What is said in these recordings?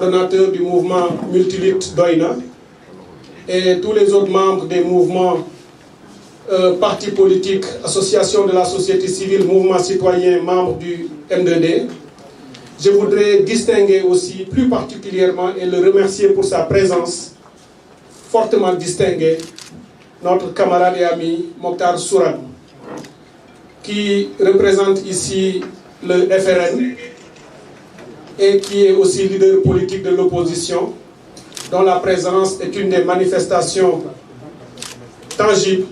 coordonnateur du mouvement Multilutte Doïna et tous les autres membres des mouvements, partis politiques, associations de la société civile, mouvements citoyens, membres du M2D. Je voudrais distinguer aussi plus particulièrement et le remercier pour sa présence fortement distinguée, notre camarade et ami Mokhtar Sourane, qui représente ici le FRN et qui est aussi leader politique de l'opposition, dont la présence est une des manifestations tangibles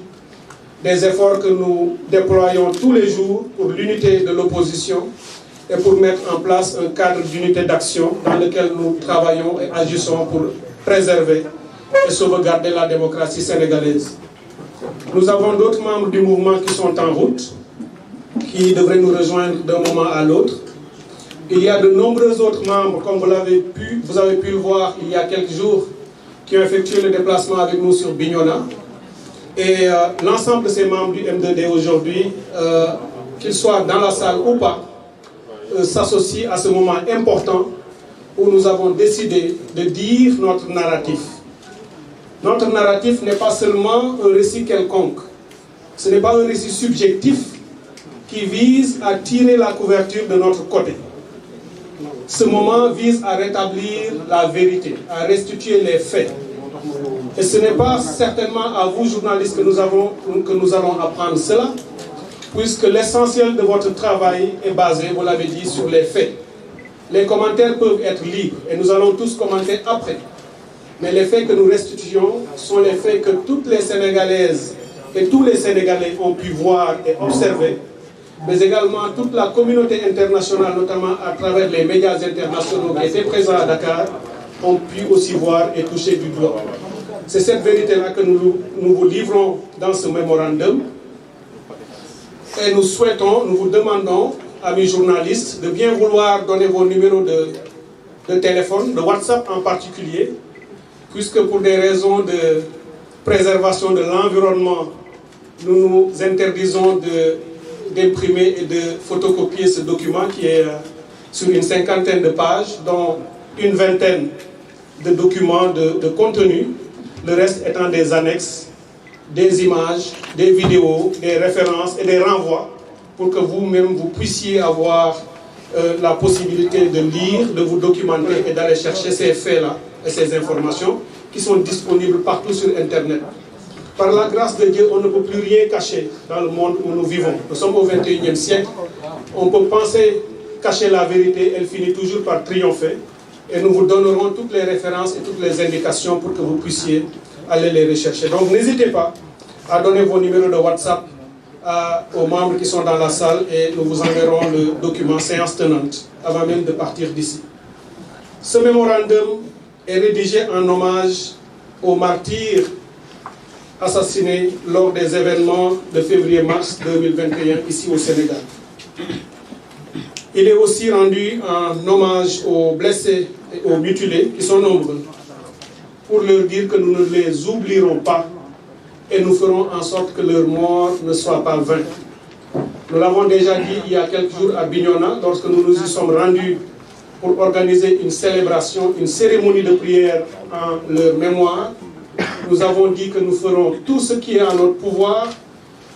des efforts que nous déployons tous les jours pour l'unité de l'opposition et pour mettre en place un cadre d'unité d'action dans lequel nous travaillons et agissons pour préserver et sauvegarder la démocratie sénégalaise. Nous avons d'autres membres du mouvement qui sont en route, qui devraient nous rejoindre d'un moment à l'autre. Il y a de nombreux autres membres, comme vous avez pu le voir il y a quelques jours, qui ont effectué le déplacement avec nous sur Bignona. Et l'ensemble de ces membres du M2D aujourd'hui, qu'ils soient dans la salle ou pas, s'associent à ce moment important où nous avons décidé de dire notre narratif. Notre narratif n'est pas seulement un récit quelconque. Ce n'est pas un récit subjectif qui vise à tirer la couverture de notre côté. Ce moment vise à rétablir la vérité, à restituer les faits. Et ce n'est pas certainement à vous, journalistes, que nous allons apprendre cela, puisque l'essentiel de votre travail est basé, vous l'avez dit, sur les faits. Les commentaires peuvent être libres et nous allons tous commenter après. Mais les faits que nous restituons sont les faits que toutes les Sénégalaises et tous les Sénégalais ont pu voir et observer, mais également toute la communauté internationale, notamment à travers les médias internationaux qui étaient présents à Dakar, ont pu aussi voir et toucher du doigt. C'est cette vérité-là que nous vous livrons dans ce mémorandum. Et nous vous demandons, amis journalistes, de bien vouloir donner vos numéros de téléphone, de WhatsApp en particulier, puisque pour des raisons de préservation de l'environnement, nous nous interdisons d'imprimer et de photocopier ce document qui est sur une 50aine de pages, dont une 20aine de documents de contenu, le reste étant des annexes, des images, des vidéos, des références et des renvois pour que vous-même vous puissiez avoir la possibilité de lire, de vous documenter et d'aller chercher ces faits-là et ces informations qui sont disponibles partout sur Internet. Par la grâce de Dieu, on ne peut plus rien cacher dans le monde où nous vivons. Nous sommes au XXIe siècle. On peut penser cacher la vérité, elle finit toujours par triompher. Et nous vous donnerons toutes les références et toutes les indications pour que vous puissiez aller les rechercher. Donc n'hésitez pas à donner vos numéros de WhatsApp aux membres qui sont dans la salle et nous vous enverrons le document séance tenante avant même de partir d'ici. Ce mémorandum est rédigé en hommage aux martyrs assassinés lors des événements de février-mars 2021 ici au Sénégal. Il est aussi rendu en hommage aux blessés et aux mutilés qui sont nombreux, pour leur dire que nous ne les oublierons pas et nous ferons en sorte que leur mort ne soit pas vaine. Nous l'avons déjà dit il y a quelques jours à Bignona, lorsque nous nous y sommes rendus pour organiser une célébration, une cérémonie de prière en leur mémoire. Nous avons dit que nous ferons tout ce qui est en notre pouvoir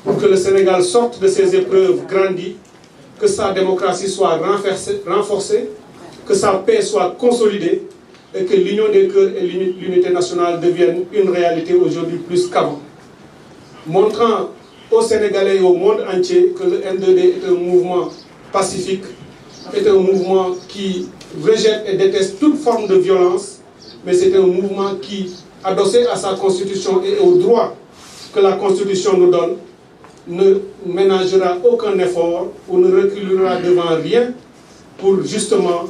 pour que le Sénégal sorte de ses épreuves grandies, que sa démocratie soit renforcée, que sa paix soit consolidée et que l'union des cœurs et l'unité nationale deviennent une réalité aujourd'hui plus qu'avant. Montrant aux Sénégalais et au monde entier que le M2D est un mouvement pacifique, est un mouvement qui rejette et déteste toute forme de violence, mais c'est un mouvement qui, adossé à sa constitution et aux droits que la constitution nous donne, ne ménagera aucun effort ou ne reculera devant rien pour justement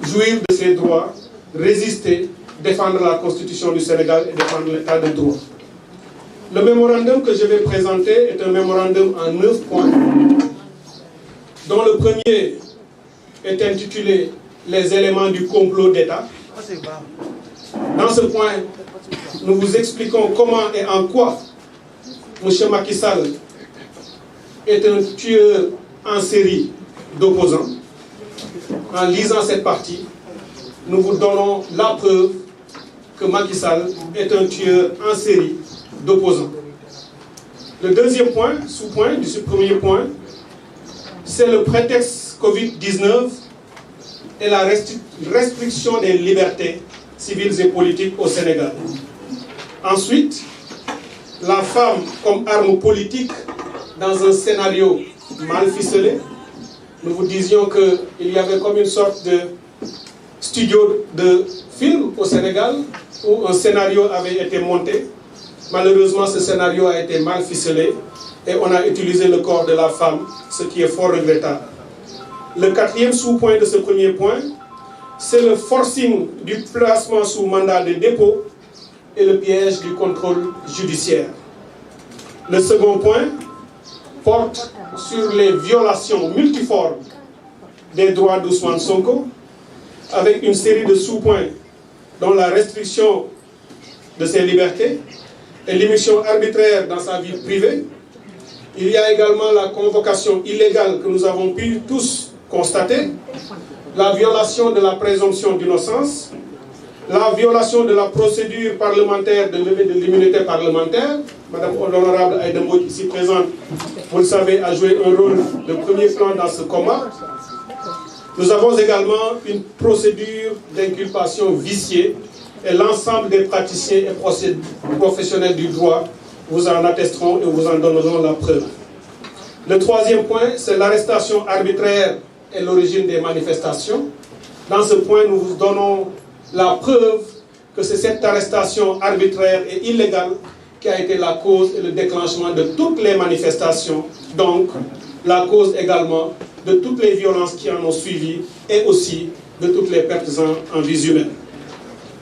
jouir de ses droits, résister, défendre la constitution du Sénégal et défendre l'état de droit. Le mémorandum que je vais présenter est un mémorandum en 9 points, dont le premier est intitulé « Les éléments du complot d'État ». Dans ce point, nous vous expliquons comment et en quoi M. Macky Sall est un tueur en série d'opposants. En lisant cette partie, nous vous donnons la preuve que Macky Sall est un tueur en série d'opposants. Le deuxième point, sous-point du premier point, c'est le prétexte Covid-19 et la restriction des libertés civiles et politiques au Sénégal. Ensuite, la femme comme arme politique dans un scénario mal ficelé. Nous vous disions qu'il y avait comme une sorte de studio de film au Sénégal où un scénario avait été monté. Malheureusement, ce scénario a été mal ficelé et on a utilisé le corps de la femme, ce qui est fort regrettable. Le quatrième sous-point de ce premier point, c'est le forcing du placement sous mandat de dépôt et le piège du contrôle judiciaire. Le second point porte sur les violations multiformes des droits d'Ousmane Sonko, avec une série de sous-points dont la restriction de ses libertés et l'émission arbitraire dans sa vie privée. Il y a également la convocation illégale que nous avons pu tous constater, la violation de la présomption d'innocence, la violation de la procédure parlementaire de levée de l'immunité parlementaire. Madame l'honorable Aïda Mbodj, ici présente, vous le savez, a joué un rôle de premier plan dans ce combat. Nous avons également une procédure d'inculpation viciée et l'ensemble des praticiens et professionnels du droit vous en attesteront et vous en donneront la preuve. Le troisième point, c'est l'arrestation arbitraire et l'origine des manifestations. Dans ce point, nous vous donnons la preuve que c'est cette arrestation arbitraire et illégale qui a été la cause et le déclenchement de toutes les manifestations, donc la cause également de toutes les violences qui en ont suivi et aussi de toutes les pertes en vies humaines.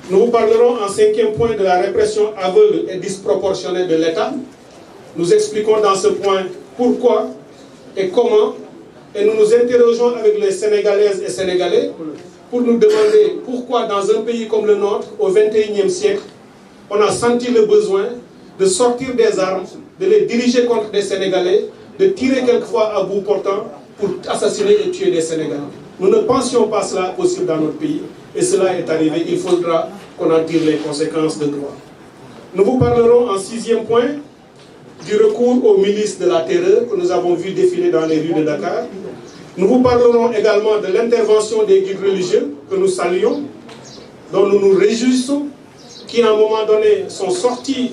Nous vous parlerons en cinquième point de la répression aveugle et disproportionnée de l'État. Nous expliquons dans ce point pourquoi et comment, et nous nous interrogeons avec les Sénégalaises et Sénégalais pour nous demander pourquoi dans un pays comme le nôtre, au XXIe siècle, on a senti le besoin de sortir des armes, de les diriger contre des Sénégalais, de tirer quelquefois à bout portant pour assassiner et tuer des Sénégalais. Nous ne pensions pas cela possible dans notre pays, et cela est arrivé. Il faudra qu'on en tire les conséquences de droit. Nous vous parlerons en sixième point du recours aux milices de la terreur que nous avons vu défiler dans les rues de Dakar. Nous vous parlerons également de l'intervention des guides religieux que nous saluons, dont nous nous réjouissons, qui à un moment donné sont sortis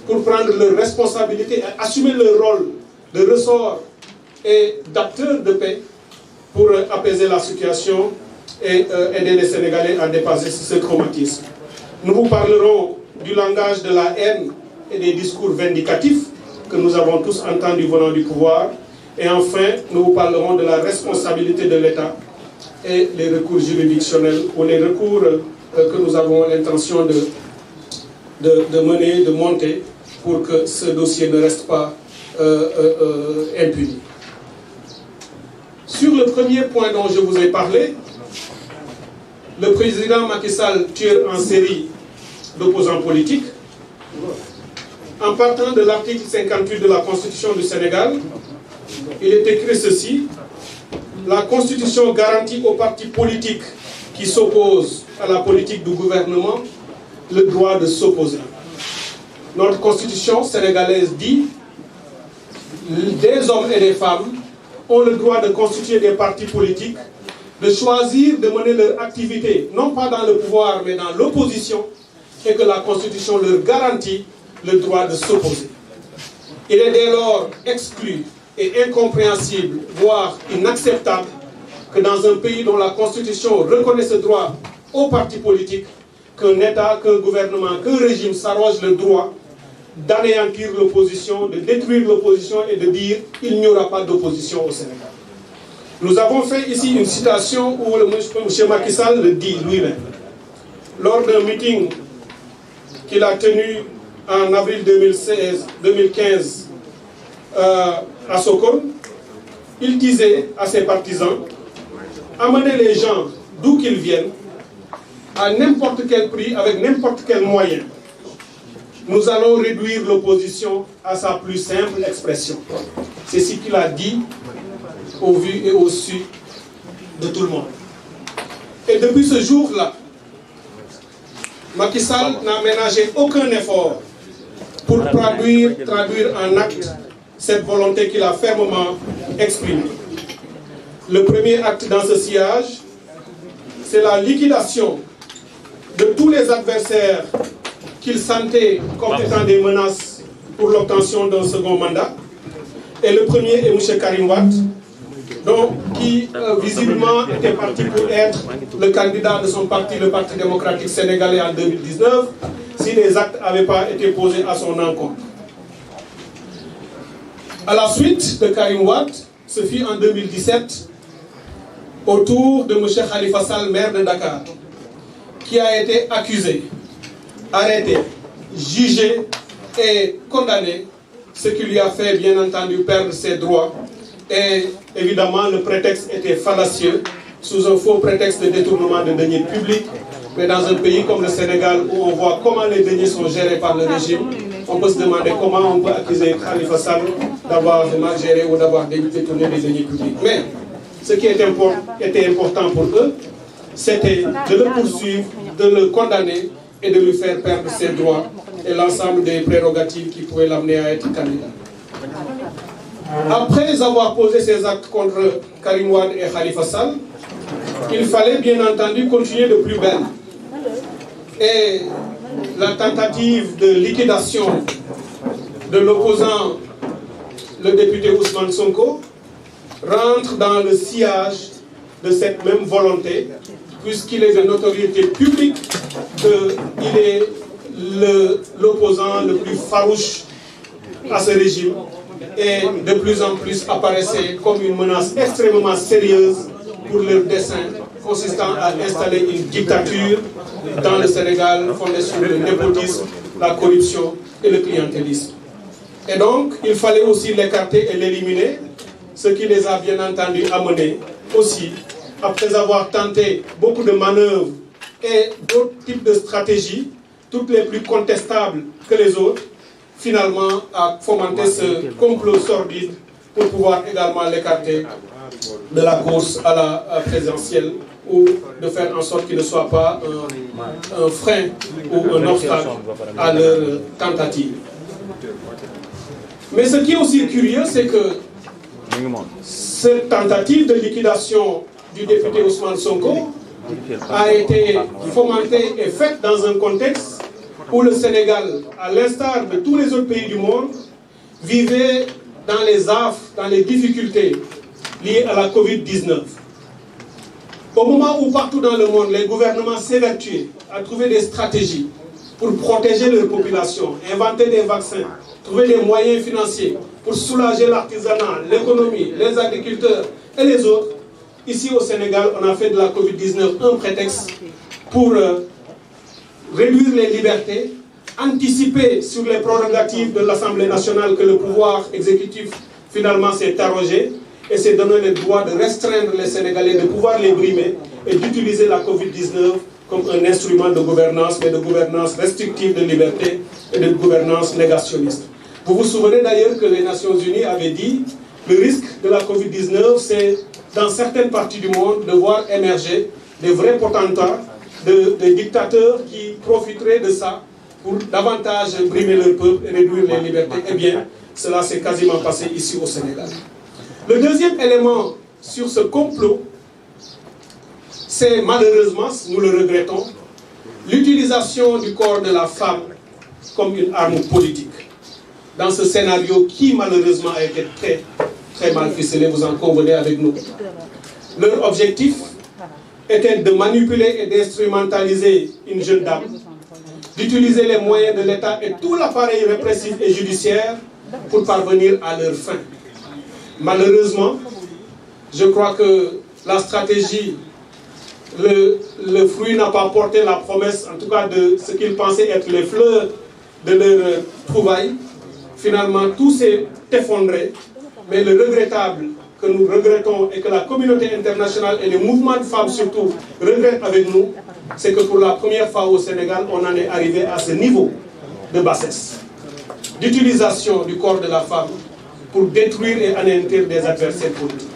pour prendre leurs responsabilités et assumer leur rôle de ressort et d'acteurs de paix pour apaiser la situation et aider les Sénégalais à dépasser ce traumatisme. Nous vous parlerons du langage de la haine et des discours vindicatifs que nous avons tous entendus venant du pouvoir. Et enfin, nous vous parlerons de la responsabilité de l'État et les recours juridictionnels ou les recours que nous avons l'intention de mener, de monter pour que ce dossier ne reste pas impuni. Sur le premier point dont je vous ai parlé, le président Macky Sall tue en série d'opposants politiques. En partant de l'article 58 de la Constitution du Sénégal, il est écrit ceci: la Constitution garantit aux partis politiques qui s'opposent à la politique du gouvernement le droit de s'opposer. Notre Constitution sénégalaise dit: des hommes et des femmes ont le droit de constituer des partis politiques, de choisir de mener leur activité, non pas dans le pouvoir, mais dans l'opposition, et que la Constitution leur garantit le droit de s'opposer. Il est dès lors exclu et incompréhensible, voire inacceptable, que dans un pays dont la Constitution reconnaît ce droit aux partis politiques, qu'un État, qu'un gouvernement, qu'un régime s'arroge le droit d'anéantir l'opposition, de détruire l'opposition et de dire qu'il n'y aura pas d'opposition au Sénégal. Nous avons fait ici une citation où M. Macky Sall le dit lui-même. Lors d'un meeting qu'il a tenu en avril 2015 à Sokone, il disait à ses partisans: amenez les gens d'où qu'ils viennent, à n'importe quel prix, avec n'importe quel moyen. Nous allons réduire l'opposition à sa plus simple expression. C'est ce qu'il a dit au vu et au su de tout le monde. Et depuis ce jour-là, Macky Sall n'a ménagé aucun effort pour traduire en acte cette volonté qu'il a fermement exprimée. Le premier acte dans ce sillage, c'est la liquidation de tous les adversaires qu'il sentait comme étant des menaces pour l'obtention d'un second mandat. Et le premier est M. Karim Wade, qui visiblement était parti pour être le candidat de son parti, le Parti démocratique sénégalais en 2019, si les actes n'avaient pas été posés à son encontre. À la suite de Karim Wade, ce fut en 2017, au tour de M. Khalifa Sall, maire de Dakar, qui a été accusé, arrêté, jugé et condamné, ce qui lui a fait bien entendu perdre ses droits. Et évidemment, le prétexte était fallacieux, sous un faux prétexte de détournement de deniers publics. Mais dans un pays comme le Sénégal, où on voit comment les deniers sont gérés par le régime, on peut se demander comment on peut accuser Khalifa Sall d'avoir mal géré ou d'avoir détourné des deniers publics. Mais ce qui était important pour eux, c'était de le poursuivre, de le condamner et de lui faire perdre ses droits et l'ensemble des prérogatives qui pouvaient l'amener à être candidat. Après avoir posé ses actes contre Karim Wade et Khalifa Sall, il fallait bien entendu continuer de plus belle. Et la tentative de liquidation de l'opposant, le député Ousmane Sonko, rentre dans le sillage de cette même volonté, puisqu'il est de notoriété publique qu'il est l'opposant le plus farouche à ce régime et de plus en plus apparaissait comme une menace extrêmement sérieuse pour leur dessein consistant à installer une dictature dans le Sénégal fondée sur le népotisme, la corruption et le clientélisme. Et donc, il fallait aussi l'écarter et l'éliminer, ce qui les a bien entendu amenés aussi, après avoir tenté beaucoup de manœuvres et d'autres types de stratégies, toutes les plus contestables que les autres, finalement à fomenter ce complot sordide pour pouvoir également l'écarter de la course à la présidentielle ou de faire en sorte qu'il ne soit pas un frein ou un obstacle à leur tentative. Mais ce qui est aussi curieux, c'est que cette tentative de liquidation du député Ousmane Sonko a été fomentée et faite dans un contexte où le Sénégal, à l'instar de tous les autres pays du monde, vivait dans les affres, dans les difficultés liées à la Covid-19. Au moment où partout dans le monde, les gouvernements s'évertuaient à trouver des stratégies pour protéger leur population, inventer des vaccins, trouver des moyens financiers pour soulager l'artisanat, l'économie, les agriculteurs et les autres, ici au Sénégal, on a fait de la Covid-19 un prétexte pour réduire les libertés, anticiper sur les prérogatives de l'Assemblée nationale que le pouvoir exécutif finalement s'est arrogé et s'est donné le droit de restreindre les Sénégalais, de pouvoir les brimer et d'utiliser la Covid-19 comme un instrument de gouvernance, mais de gouvernance restrictive de liberté et de gouvernance négationniste. Vous vous souvenez d'ailleurs que les Nations Unies avaient dit le risque de la Covid-19, c'est dans certaines parties du monde de voir émerger des vrais potentats, de dictateurs qui profiteraient de ça pour davantage brimer leur peuple et réduire les libertés. Eh bien, cela s'est quasiment passé ici au Sénégal. Le deuxième élément sur ce complot, c'est malheureusement, nous le regrettons, l'utilisation du corps de la femme comme une arme politique. Dans ce scénario qui malheureusement a été très mal ficelé, vous en convenez avec nous. Leur objectif était de manipuler et d'instrumentaliser une jeune dame, d'utiliser les moyens de l'État et tout l'appareil répressif et judiciaire pour parvenir à leur fin. Malheureusement, je crois que la stratégie, le fruit n'a pas porté la promesse, en tout cas de ce qu'ils pensaient être les fleurs de leur trouvaille. Finalement, tout s'est effondré, mais le regrettable que nous regrettons et que la communauté internationale et les mouvements de femmes surtout regrettent avec nous, c'est que pour la première fois au Sénégal, on en est arrivé à ce niveau de bassesse, d'utilisation du corps de la femme pour détruire et anéantir des adversaires politiques.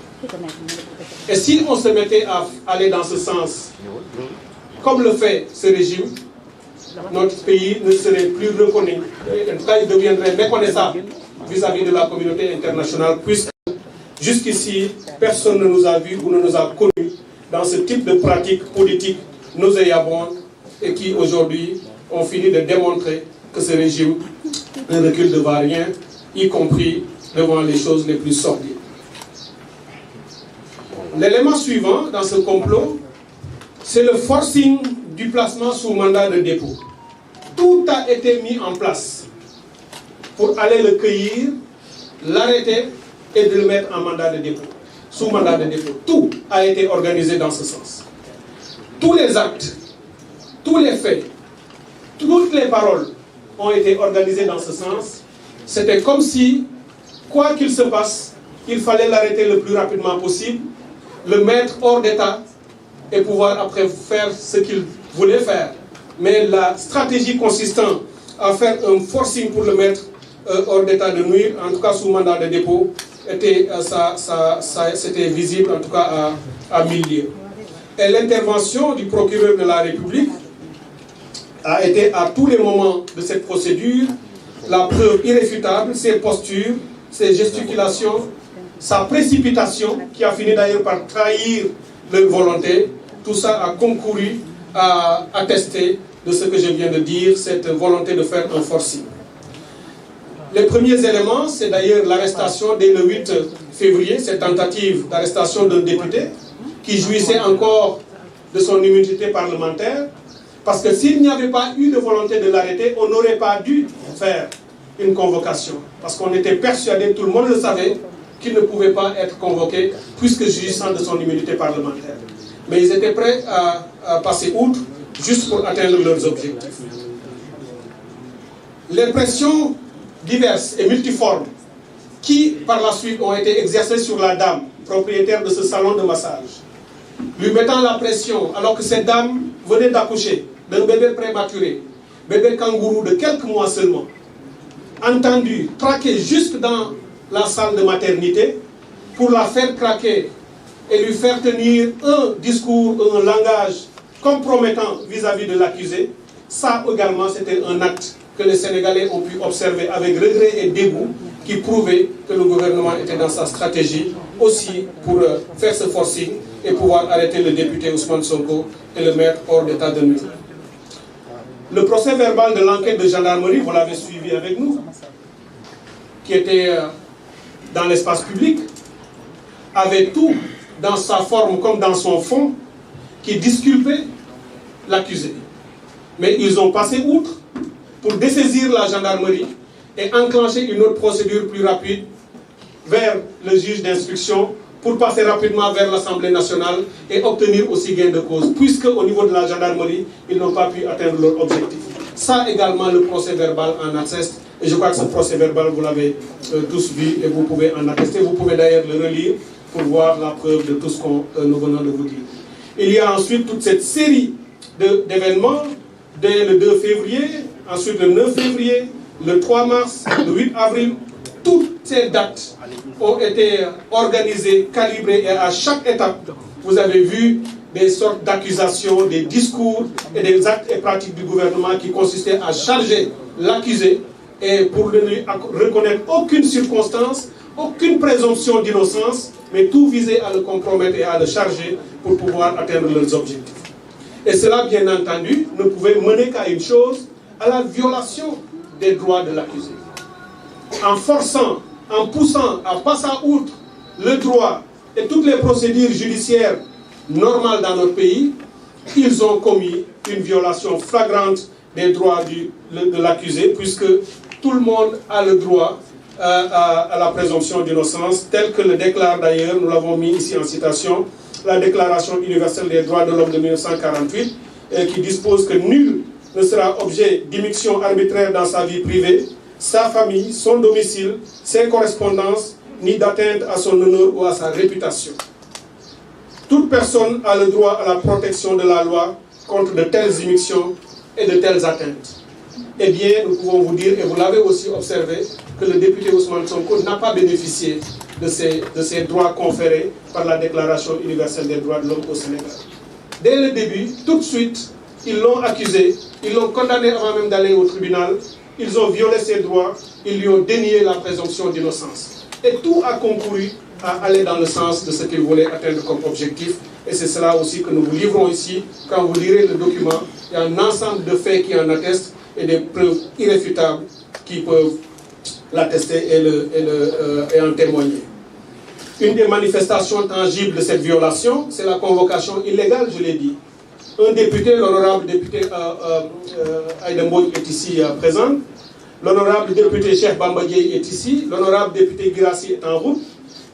Et si on se mettait à aller dans ce sens, comme le fait ce régime, notre pays ne serait plus reconnu. En tout cas, il deviendrait méconnaissable vis-à-vis de la communauté internationale, puisque jusqu'ici, personne ne nous a vus ou ne nous a connus dans ce type de pratiques politiques nauséabondes et qui, aujourd'hui, ont fini de démontrer que ce régime ne recule devant rien, y compris devant les choses les plus sordides. L'élément suivant dans ce complot, c'est le forcing du placement sous mandat de dépôt. Tout a été mis en place pour aller le cueillir, l'arrêter et de le mettre en mandat de dépôt, sous mandat de dépôt. Tout a été organisé dans ce sens. Tous les actes, tous les faits, toutes les paroles ont été organisées dans ce sens. C'était comme si, quoi qu'il se passe, il fallait l'arrêter le plus rapidement possible, le mettre hors d'état et pouvoir après faire ce qu'il voulait faire. Mais la stratégie consistant à faire un forcing pour le mettre hors d'état de nuire, en tout cas sous mandat de dépôt, c'était visible en tout cas à 1000 lieues. Et l'intervention du procureur de la République a été à tous les moments de cette procédure la preuve irréfutable, ses postures, ses gesticulations, sa précipitation, qui a fini d'ailleurs par trahir leur volonté. Tout ça a concouru à attester de ce que je viens de dire, cette volonté de faire un forcing. Les premiers éléments, c'est d'ailleurs l'arrestation dès le 8 février, cette tentative d'arrestation d'un député qui jouissait encore de son immunité parlementaire, parce que s'il n'y avait pas eu de volonté de l'arrêter, on n'aurait pas dû faire une convocation. Parce qu'on était persuadé, tout le monde le savait, qu'il ne pouvait pas être convoqué, puisque jouissant de son immunité parlementaire. Mais ils étaient prêts à passer outre, juste pour atteindre leurs objectifs. Les pressions diverses et multiformes, qui par la suite ont été exercées sur la dame, propriétaire de ce salon de massage, lui mettant la pression, alors que cette dame venait d'accoucher d'un bébé prématuré, bébé kangourou de quelques mois seulement, entendu traquer jusque dans la salle de maternité pour la faire craquer et lui faire tenir un discours, un langage compromettant vis-à-vis de l'accusé. Ça également, c'était un acte que les Sénégalais ont pu observer avec regret et dégoût, qui prouvait que le gouvernement était dans sa stratégie aussi pour faire ce forcing et pouvoir arrêter le député Ousmane Sonko et le mettre hors d'état de nuire. Le procès verbal de l'enquête de gendarmerie, vous l'avez suivi avec nous, qui était dans l'espace public, avait tout dans sa forme comme dans son fond, qui disculpait l'accusé. Mais ils ont passé outre pour dessaisir la gendarmerie et enclencher une autre procédure plus rapide vers le juge d'instruction pour passer rapidement vers l'Assemblée nationale et obtenir aussi gain de cause, puisque au niveau de la gendarmerie, ils n'ont pas pu atteindre leur objectif. Ça également, le procès verbal en atteste, et je crois que ce procès verbal, vous l'avez tous vu et vous pouvez en attester. Vous pouvez d'ailleurs le relire pour voir la preuve de tout ce que nous venons de vous dire. Il y a ensuite toute cette série d'événements, dès le 2 février, ensuite le 9 février, le 3 mars, le 8 avril, toutes ces dates ont été organisées, calibrées, et à chaque étape, vous avez vu des sortes d'accusations, des discours et des actes et pratiques du gouvernement qui consistaient à charger l'accusé et pour ne lui reconnaître aucune circonstance, aucune présomption d'innocence, mais tout visait à le compromettre et à le charger pour pouvoir atteindre leurs objectifs. Et cela, bien entendu, ne pouvait mener qu'à une chose, à la violation des droits de l'accusé. En forçant, en poussant à passer outre le droit et toutes les procédures judiciaires normales dans notre pays, ils ont commis une violation flagrante des droits de l'accusé, puisque tout le monde a le droit à la présomption d'innocence, tel que le déclare d'ailleurs, nous l'avons mis ici en citation, la Déclaration universelle des droits de l'homme de 1948, qui dispose que nul ne sera objet d'immixtion arbitraire dans sa vie privée, sa famille, son domicile, ses correspondances, ni d'atteinte à son honneur ou à sa réputation. Toute personne a le droit à la protection de la loi contre de telles immixtions et de telles atteintes. Eh bien, nous pouvons vous dire, et vous l'avez aussi observé, que le député Ousmane Sonko n'a pas bénéficié de ces droits conférés par la Déclaration universelle des droits de l'homme au Sénégal. Dès le début, tout de suite, ils l'ont accusé, ils l'ont condamné avant même d'aller au tribunal, ils ont violé ses droits, ils lui ont dénié la présomption d'innocence. Et tout a concouru à aller dans le sens de ce qu'il voulait atteindre comme objectif. Et c'est cela aussi que nous vous livrons ici. Quand vous lirez le document, il y a un ensemble de faits qui en attestent et des preuves irréfutables qui peuvent l'attester et en témoigner. Une des manifestations tangibles de cette violation, c'est la convocation illégale, je l'ai dit. Un député, l'honorable député Aïda Mbodj est ici présent. L'honorable député Cheikh Bamba Dièye est ici. L'honorable député Guirassy est en route.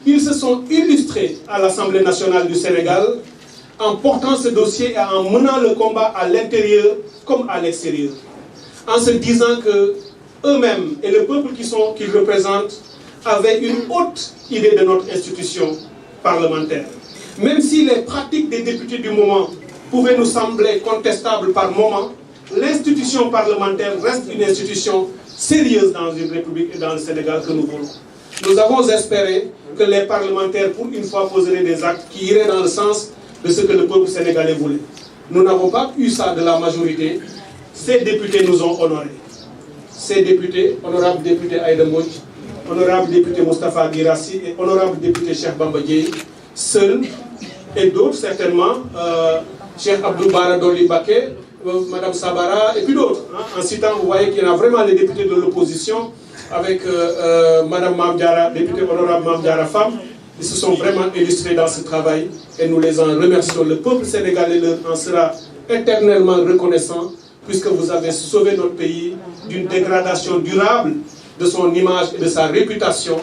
Ils se sont illustrés à l'Assemblée nationale du Sénégal en portant ce dossier et en menant le combat à l'intérieur comme à l'extérieur. En se disant que eux-mêmes et le peuple qu'ils représentent avaient une haute idée de notre institution parlementaire. Même si les pratiques des députés du moment pouvaient nous sembler contestables par moment, l'institution parlementaire reste une institution sérieuse dans une république et dans le Sénégal que nous voulons. Nous avons espéré que les parlementaires, pour une fois, poseraient des actes qui iraient dans le sens de ce que le peuple sénégalais voulait. Nous n'avons pas eu ça de la majorité. Ces députés nous ont honorés. Ces députés, honorable député Aïda Mbodj, honorable député Moustapha Guirassy et honorable député Cheikh Bamba Dièye, seuls, et d'autres certainement, Cheikh Abdou Bara Dolly Baké, Madame Sabara et puis d'autres. En citant, vous voyez qu'il y en a vraiment les députés de l'opposition, avec Madame Mamdiara, députée honorable Mamdiara Femme. Ils se sont vraiment illustrés dans ce travail et nous les en remercions. Le peuple sénégalais leur en sera éternellement reconnaissant puisque vous avez sauvé notre pays d'une dégradation durable de son image et de sa réputation,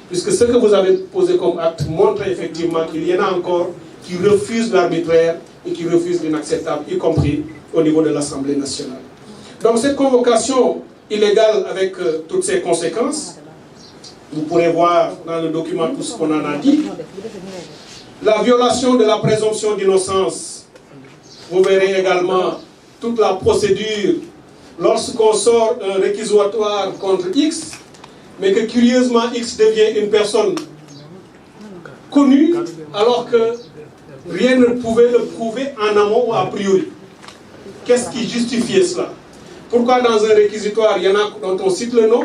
puisque ce que vous avez posé comme acte montre effectivement qu'il y en a encore qui refusent l'arbitraire et qui refusent l'inacceptable, y compris au niveau de l'Assemblée nationale. Donc cette convocation illégale avec toutes ses conséquences, vous pourrez voir dans le document tout ce qu'on en a dit. La violation de la présomption d'innocence, vous verrez également toute la procédure lorsqu'on sort un réquisitoire contre X, mais que curieusement X devient une personne connue alors que rien ne pouvait le prouver en amont ou a priori. Qu'est-ce qui justifiait cela? Pourquoi dans un réquisitoire, il y en a dont on cite le nom,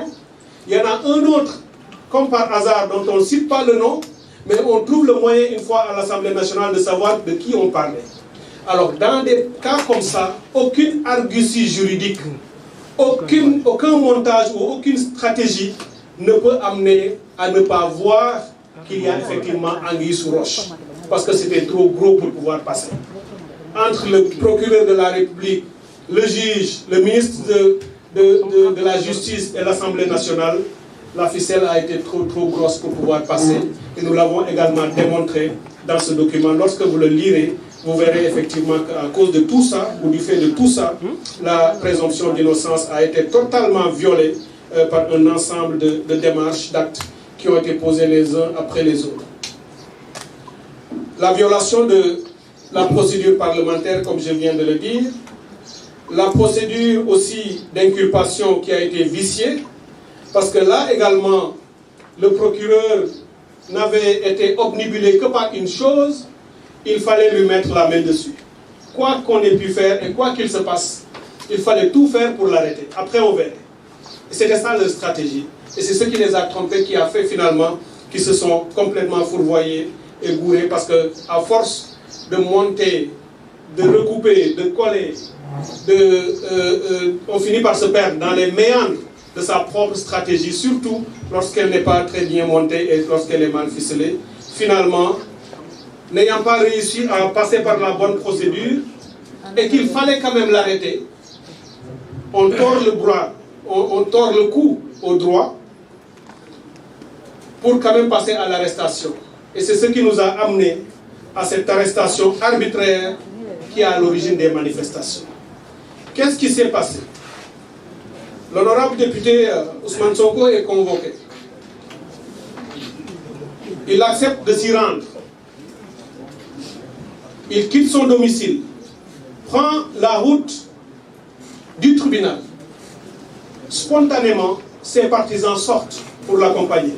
il y en a un autre, comme par hasard, dont on ne cite pas le nom, mais on trouve le moyen, une fois à l'Assemblée nationale, de savoir de qui on parlait. Alors, dans des cas comme ça, aucune argutie juridique, aucun montage ou aucune stratégie ne peut amener à ne pas voir qu'il y a effectivement anguille sous roche. Parce que c'était trop gros pour pouvoir passer. Entre le procureur de la République, le juge, le ministre de la Justice et l'Assemblée nationale, la ficelle a été trop grosse pour pouvoir passer. Et nous l'avons également démontré dans ce document. Lorsque vous le lirez, vous verrez effectivement qu'à cause de tout ça, ou du fait de tout ça, la présomption d'innocence a été totalement violée par un ensemble de démarches, d'actes qui ont été posés les uns après les autres. La violation de la procédure parlementaire, comme je viens de le dire, la procédure aussi d'inculpation qui a été viciée, parce que là également, le procureur n'avait été obnubilé que par une chose, il fallait lui mettre la main dessus. Quoi qu'on ait pu faire et quoi qu'il se passe, il fallait tout faire pour l'arrêter. Après, on verrait. Et c'était ça leur stratégie. Et c'est ce qui les a trompés, qui a fait finalement qu'ils se sont complètement fourvoyés et gourés, parce qu'à force de monter, de recouper, de coller, on finit par se perdre dans les méandres de sa propre stratégie, surtout lorsqu'elle n'est pas très bien montée et lorsqu'elle est mal ficelée. Finalement, n'ayant pas réussi à passer par la bonne procédure et qu'il fallait quand même l'arrêter, on tord le bras, on tord le cou au droit pour quand même passer à l'arrestation. Et c'est ce qui nous a amené à cette arrestation arbitraire qui est à l'origine des manifestations. Qu'est-ce qui s'est passé? L'honorable député Ousmane Sonko est convoqué. Il accepte de s'y rendre. Il quitte son domicile, prend la route du tribunal. Spontanément, ses partisans sortent pour l'accompagner.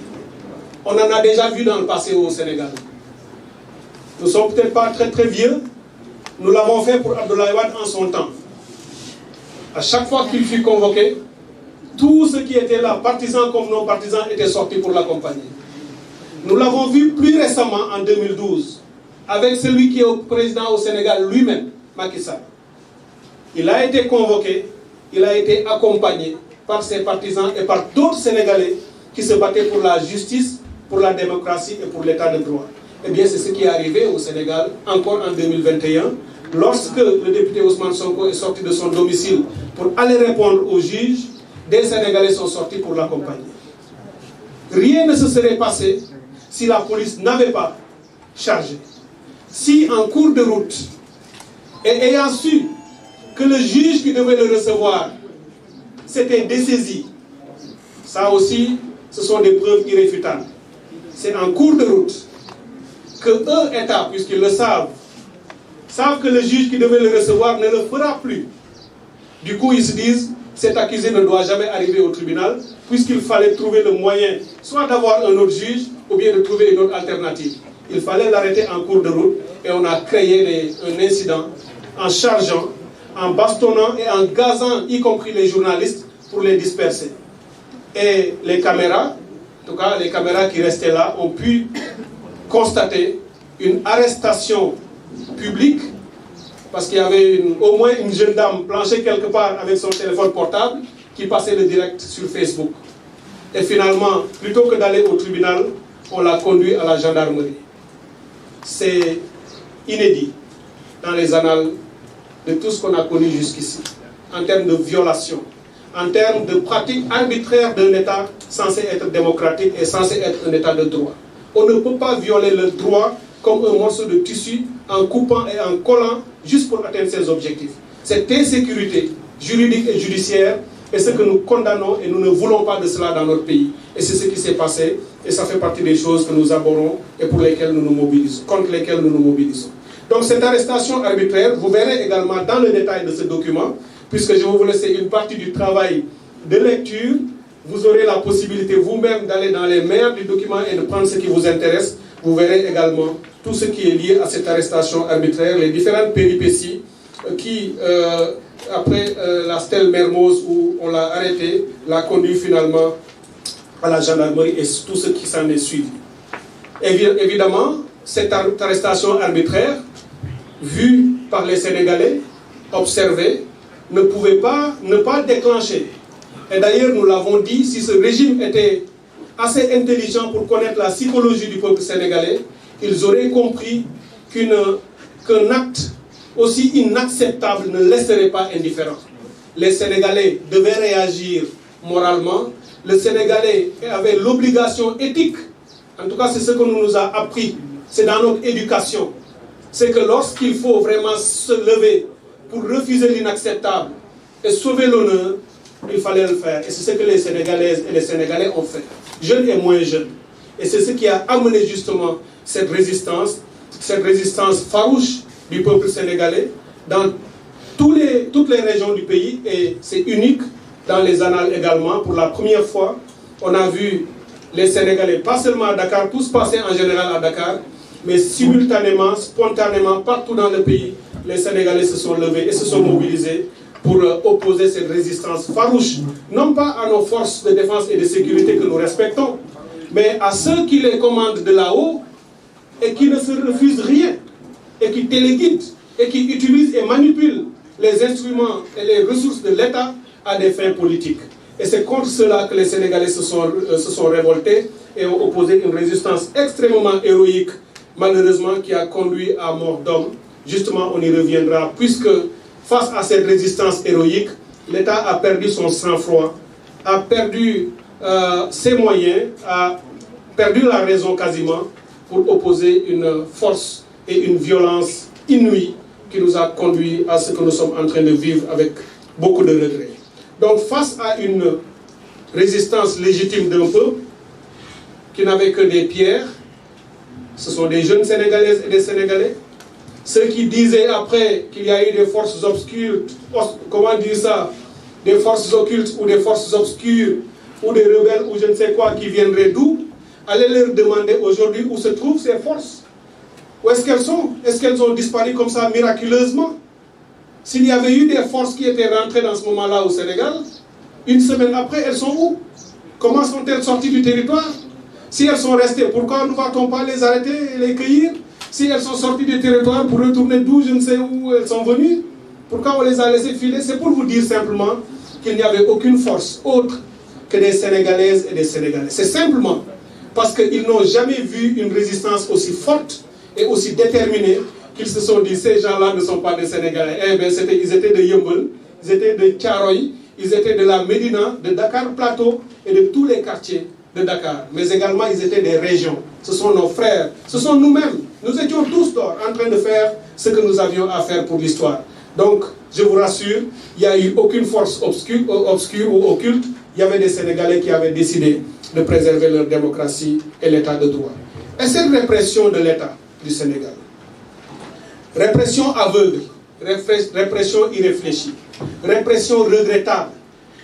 On en a déjà vu dans le passé au Sénégal. Nous ne sommes peut-être pas très vieux. Nous l'avons fait pour Abdoulaye Wade en son temps. À chaque fois qu'il fut convoqué, tous ceux qui étaient là, partisans comme non partisans, étaient sortis pour l'accompagner. Nous l'avons vu plus récemment en 2012, avec celui qui est président au Sénégal lui-même, Macky Sall. Il a été convoqué, il a été accompagné par ses partisans et par d'autres Sénégalais qui se battaient pour la justice, pour la démocratie et pour l'état de droit. Eh bien, c'est ce qui est arrivé au Sénégal, encore en 2021, lorsque le député Ousmane Sonko est sorti de son domicile pour aller répondre aux juges, des Sénégalais sont sortis pour l'accompagner. Rien ne se serait passé si la police n'avait pas chargé. Si en cours de route, et ayant su que le juge qui devait le recevoir s'était dessaisi, ça aussi, ce sont des preuves irréfutables. C'est en cours de route que eux, État, puisqu'ils le savent que le juge qui devait le recevoir ne le fera plus. Du coup, ils se disent, cet accusé ne doit jamais arriver au tribunal, puisqu'il fallait trouver le moyen, soit d'avoir un autre juge, ou bien de trouver une autre alternative. Il fallait l'arrêter en cours de route, et on a créé un incident en chargeant, en bastonnant et en gazant, y compris les journalistes, pour les disperser. Et les caméras, en tout cas les caméras qui restaient là, ont pu constater une arrestation publique, parce qu'il y avait au moins une jeune dame planchée quelque part avec son téléphone portable qui passait le direct sur Facebook. Et finalement, plutôt que d'aller au tribunal, on l'a conduit à la gendarmerie. C'est inédit dans les annales de tout ce qu'on a connu jusqu'ici, en termes de violation, en termes de pratique arbitraire d'un État censé être démocratique et censé être un État de droit. On ne peut pas violer le droit comme un morceau de tissu en coupant et en collant juste pour atteindre ses objectifs. Cette insécurité juridique et judiciaire est ce que nous condamnons et nous ne voulons pas de cela dans notre pays. Et c'est ce qui s'est passé et ça fait partie des choses que nous abhorrons et pour lesquelles nous nous mobilisons, contre lesquelles nous nous mobilisons. Donc cette arrestation arbitraire, vous verrez également dans le détail de ce document, puisque je vais vous laisser une partie du travail de lecture, vous aurez la possibilité vous-même d'aller dans les mails du document et de prendre ce qui vous intéresse. Vous verrez également tout ce qui est lié à cette arrestation arbitraire, les différentes péripéties qui, après la stèle Mermoz où on l'a arrêté, l'a conduit finalement à la gendarmerie et tout ce qui s'en est suivi. Évidemment, cette arrestation arbitraire, vue par les Sénégalais, observée, ne pouvait pas ne pas déclencher. Et d'ailleurs, nous l'avons dit, si ce régime était assez intelligent pour connaître la psychologie du peuple sénégalais, ils auraient compris qu'un acte aussi inacceptable ne laisserait pas indifférent. Les Sénégalais devaient réagir moralement. Le Sénégalais avait l'obligation éthique, en tout cas c'est ce que nous a appris, c'est dans notre éducation, c'est que lorsqu'il faut vraiment se lever pour refuser l'inacceptable et sauver l'honneur, il fallait le faire. Et c'est ce que les Sénégalaises et les Sénégalais ont fait, jeunes et moins jeunes. Et c'est ce qui a amené justement cette résistance farouche du peuple sénégalais dans toutes les régions du pays. Et c'est unique dans les annales également. Pour la première fois, on a vu les Sénégalais, pas seulement à Dakar, tous passer en général à Dakar, mais simultanément, spontanément, partout dans le pays, les Sénégalais se sont levés et se sont mobilisés pour opposer cette résistance farouche, non pas à nos forces de défense et de sécurité que nous respectons, mais à ceux qui les commandent de là-haut et qui ne se refusent rien, et qui téléguident, et qui utilisent et manipulent les instruments et les ressources de l'État à des fins politiques. Et c'est contre cela que les Sénégalais se sont révoltés et ont opposé une résistance extrêmement héroïque, malheureusement, qui a conduit à mort d'hommes. Justement, on y reviendra, puisque face à cette résistance héroïque, l'État a perdu son sang-froid, a perdu ses moyens, a perdu la raison quasiment pour opposer une force et une violence inouïe qui nous a conduit à ce que nous sommes en train de vivre avec beaucoup de regrets. Donc face à une résistance légitime d'un peuple qui n'avait que des pierres, ce sont des jeunes Sénégalaises et des Sénégalais, ceux qui disaient après qu'il y a eu des forces obscures, comment dire ça, des forces occultes ou des forces obscures, ou des rebelles ou je ne sais quoi qui viendraient d'où, allez leur demander aujourd'hui où se trouvent ces forces. Où est-ce qu'elles sont? Est-ce qu'elles ont disparu comme ça miraculeusement? s'il y avait eu des forces qui étaient rentrées dans ce moment-là au Sénégal, une semaine après, elles sont où? Comment sont-elles sorties du territoire? Si elles sont restées, pourquoi ne va-t-on pas les arrêter et les cueillir? Si elles sont sorties du territoire pour retourner d'où, je ne sais où elles sont venues, pourquoi on les a laissées filer? C'est pour vous dire simplement qu'il n'y avait aucune force autre que des Sénégalaises et des Sénégalais. C'est simplement parce qu'ils n'ont jamais vu une résistance aussi forte et aussi déterminée qu'ils se sont dit, ces gens-là ne sont pas des Sénégalais. Eh bien, ils étaient de Yeumbeul, ils étaient de Thiaroye, ils étaient de la Médina, de Dakar Plateau et de tous les quartiers de Dakar. Mais également, ils étaient des régions. Ce sont nos frères, ce sont nous-mêmes. Nous étions tous dehors en train de faire ce que nous avions à faire pour l'histoire. Donc, je vous rassure, il n'y a eu aucune force obscure ou occulte. Il y avait des Sénégalais qui avaient décidé de préserver leur démocratie et l'état de droit. Et cette répression de l'état du Sénégal, répression aveugle, répression irréfléchie, répression regrettable,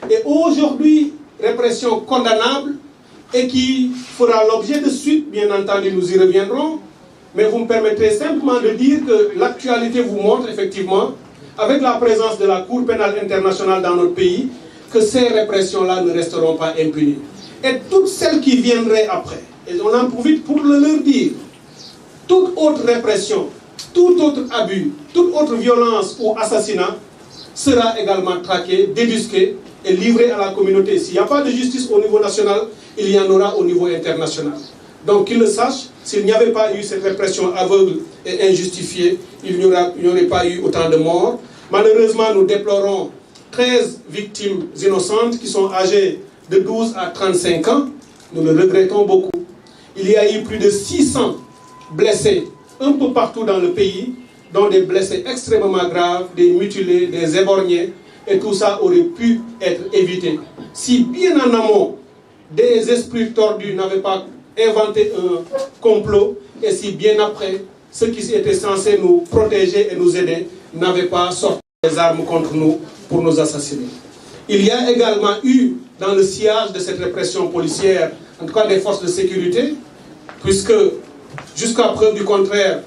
et aujourd'hui, répression condamnable, et qui fera l'objet de suites, bien entendu, nous y reviendrons, mais vous me permettrez simplement de dire que l'actualité vous montre effectivement, avec la présence de la Cour pénale internationale dans notre pays, que ces répressions-là ne resteront pas impunies. Et toutes celles qui viendraient après, et on en profite pour le leur dire, toute autre répression, tout autre abus, toute autre violence ou assassinat sera également traqué, débusqué et livré à la communauté. S'il n'y a pas de justice au niveau national, il y en aura au niveau international. Donc qu'ils le sachent, s'il n'y avait pas eu cette répression aveugle et injustifiée, il n'y aurait pas eu autant de morts. Malheureusement, nous déplorons 13 victimes innocentes qui sont âgées de 12 à 35 ans. Nous le regrettons beaucoup. Il y a eu plus de 600 blessés un peu partout dans le pays, dont des blessés extrêmement graves, des mutilés, des éborgnés, et tout ça aurait pu être évité. Si bien en amont, des esprits tordus n'avaient pas inventé un complot, et si bien après, ceux qui étaient censés nous protéger et nous aider n'avaient pas sorti les armes contre nous pour nous assassiner. Il y a également eu, dans le sillage de cette répression policière, en tout cas des forces de sécurité, puisque jusqu'à preuve du contraire,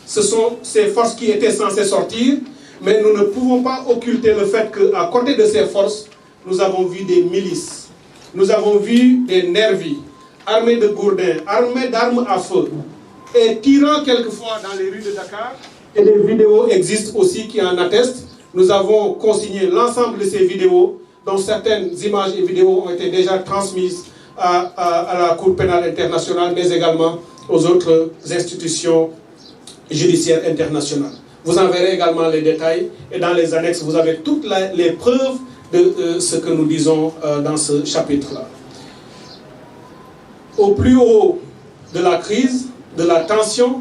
ce sont ces forces qui étaient censées sortir, mais nous ne pouvons pas occulter le fait qu'à côté de ces forces, nous avons vu des milices, nous avons vu des nervis, armés de gourdins, armés d'armes à feu, et tirant quelquefois dans les rues de Dakar. Et des vidéos existent aussi qui en attestent. Nous avons consigné l'ensemble de ces vidéos, dont certaines images et vidéos ont été déjà transmises à la Cour pénale internationale, mais également aux autres institutions judiciaires internationales. Vous en verrez également les détails, et dans les annexes, vous avez toutes les preuves de ce que nous disons dans ce chapitre-là. Au plus haut de la crise, de la tension,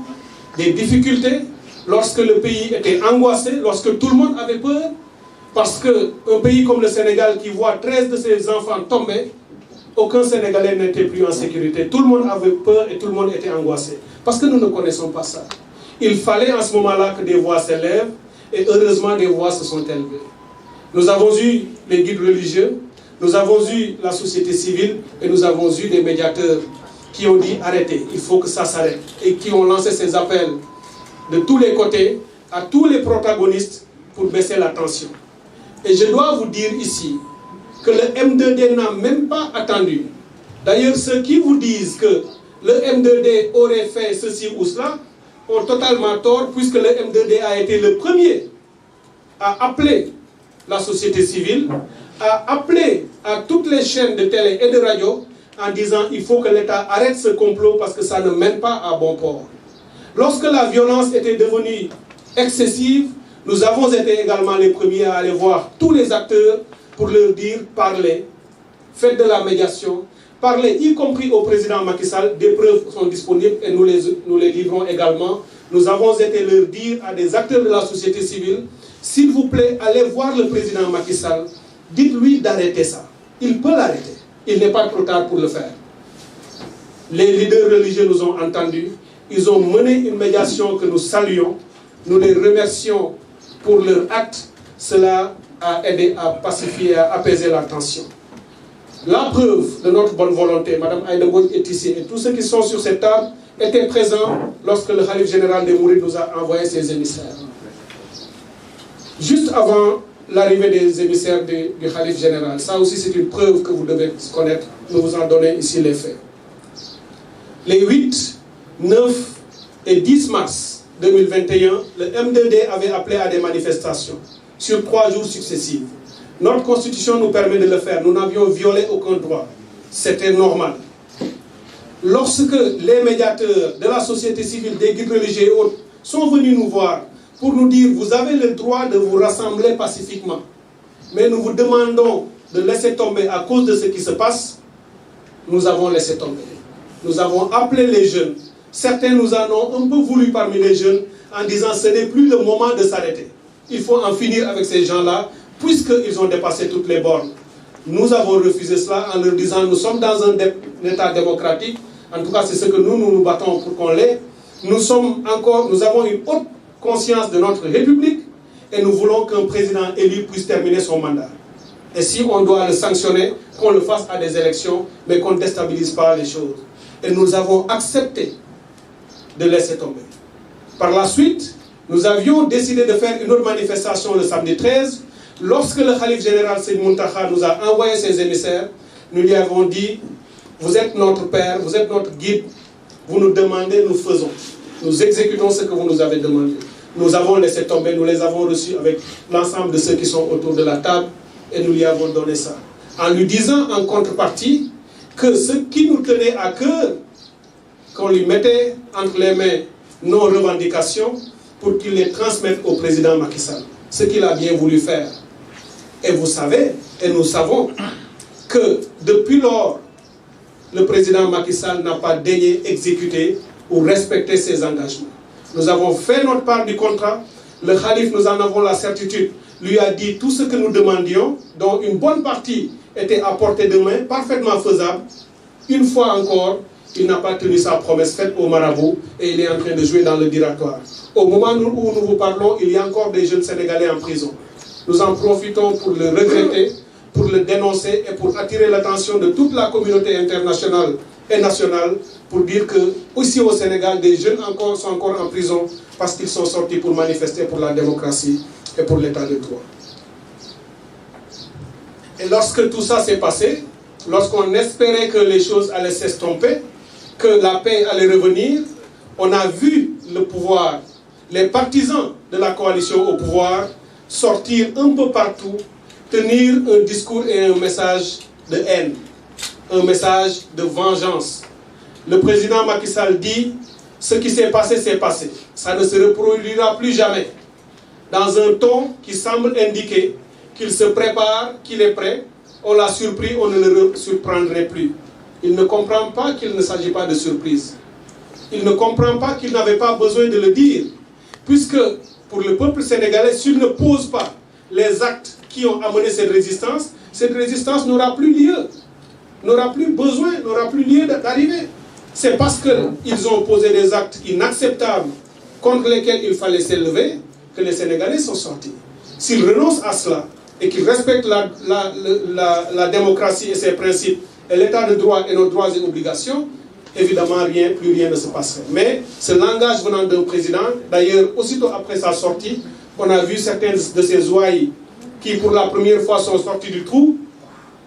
des difficultés, lorsque le pays était angoissé, lorsque tout le monde avait peur, parce qu'un pays comme le Sénégal qui voit 13 de ses enfants tomber, aucun Sénégalais n'était plus en sécurité. Tout le monde avait peur et tout le monde était angoissé. Parce que nous ne connaissons pas ça. Il fallait en ce moment-là que des voix s'élèvent, et heureusement des voix se sont élevées. Nous avons eu les guides religieux, nous avons eu la société civile, et nous avons eu des médiateurs qui ont dit arrêtez, il faut que ça s'arrête, et qui ont lancé ces appels de tous les côtés à tous les protagonistes pour baisser la tension. Et je dois vous dire ici que le M2D n'a même pas attendu. D'ailleurs, ceux qui vous disent que le M2D aurait fait ceci ou cela ont totalement tort, puisque le M2D a été le premier à appeler la société civile, à appeler à toutes les chaînes de télé et de radio en disant il faut que l'État arrête ce complot parce que ça ne mène pas à bon port. Lorsque la violence était devenue excessive, nous avons été également les premiers à aller voir tous les acteurs pour leur dire parlez, faites de la médiation, parlez, y compris au président Macky Sall, des preuves sont disponibles et nous les livrons également. Nous avons été leur dire à des acteurs de la société civile, s'il vous plaît, allez voir le président Macky Sall, dites-lui d'arrêter ça. Il peut l'arrêter. Il n'est pas trop tard pour le faire. Les leaders religieux nous ont entendus. Ils ont mené une médiation que nous saluons. Nous les remercions pour leur acte. Cela a aidé à pacifier, à apaiser la tension. La preuve de notre bonne volonté, Mme Aïda Mbodj est ici, et tous ceux qui sont sur cette table étaient présents lorsque le Khalife général des Mourides nous a envoyé ses émissaires. juste avant l'arrivée des émissaires du Khalife général. Ça aussi, c'est une preuve que vous devez connaître. Nous vous en donnons ici les faits. Les 8, 9 et 10 mars 2021, le M2D avait appelé à des manifestations sur 3 jours successifs. Notre constitution nous permet de le faire. Nous n'avions violé aucun droit. C'était normal. Lorsque les médiateurs de la société civile, des guides religieux et autres sont venus nous voir pour nous dire « Vous avez le droit de vous rassembler pacifiquement, mais nous vous demandons de laisser tomber à cause de ce qui se passe », nous avons laissé tomber. Nous avons appelé les jeunes. Certains nous en ont un peu voulu parmi les jeunes en disant « Ce n'est plus le moment de s'arrêter. Il faut en finir avec ces gens-là, puisqu'ils ont dépassé toutes les bornes. » Nous avons refusé cela en leur disant « Nous sommes dans un état démocratique. En tout cas, c'est ce que nous battons pour qu'on l'ait. Nous avons une haute conscience de notre République et nous voulons qu'un président élu puisse terminer son mandat. Et si on doit le sanctionner, qu'on le fasse à des élections, mais qu'on ne déstabilise pas les choses. » Et nous avons accepté de laisser tomber. Par la suite, nous avions décidé de faire une autre manifestation le samedi 13. Lorsque le Khalife général Seydi Mountakha nous a envoyé ses émissaires, nous lui avons dit « Vous êtes notre père, vous êtes notre guide, vous nous demandez, nous faisons. Nous exécutons ce que vous nous avez demandé. » Nous avons laissé tomber, nous les avons reçus avec l'ensemble de ceux qui sont autour de la table et nous lui avons donné ça. En lui disant en contrepartie que ce qui nous tenait à cœur, qu'on lui mettait entre les mains nos revendications pour qu'il les transmette au président Macky Sall. Ce qu'il a bien voulu faire. Et vous savez, et nous savons, que depuis lors, le président Macky Sall n'a pas daigné exécuter ou respecter ses engagements. Nous avons fait notre part du contrat. Le Khalife, nous en avons la certitude, lui a dit tout ce que nous demandions, dont une bonne partie était à portée de main, parfaitement faisable. Une fois encore, il n'a pas tenu sa promesse faite au marabout et il est en train de jouer dans le directoire. Au moment où nous vous parlons, il y a encore des jeunes Sénégalais en prison. Nous en profitons pour le regretter, pour le dénoncer et pour attirer l'attention de toute la communauté internationale et nationale pour dire que, aussi au Sénégal, des jeunes sont encore en prison parce qu'ils sont sortis pour manifester pour la démocratie et pour l'état de droit. Et lorsque tout ça s'est passé, lorsqu'on espérait que les choses allaient s'estomper, que la paix allait revenir, on a vu le pouvoir, les partisans de la coalition au pouvoir, sortir un peu partout, tenir un discours et un message de haine, un message de vengeance. Le président Macky Sall dit, ce qui s'est passé, ça ne se reproduira plus jamais. Dans un ton qui semble indiquer qu'il se prépare, qu'il est prêt, on l'a surpris, on ne le surprendrait plus. Il ne comprend pas qu'il ne s'agit pas de surprise. Il ne comprend pas qu'il n'avait pas besoin de le dire. Puisque pour le peuple sénégalais, s'il ne pose pas les actes qui ont amené cette résistance n'aura plus lieu. N'aura plus besoin, n'aura plus lieu d'arriver. C'est parce qu'ils ont posé des actes inacceptables contre lesquels il fallait s'élever que les Sénégalais sont sortis. S'ils renoncent à cela et qu'ils respectent la démocratie et ses principes et l'état de droit et nos droits et obligations, évidemment plus rien ne se passerait. Mais ce langage venant d'un président, d'ailleurs aussitôt après sa sortie, on a vu certains de ces ouailles qui pour la première fois sont sortis du trou,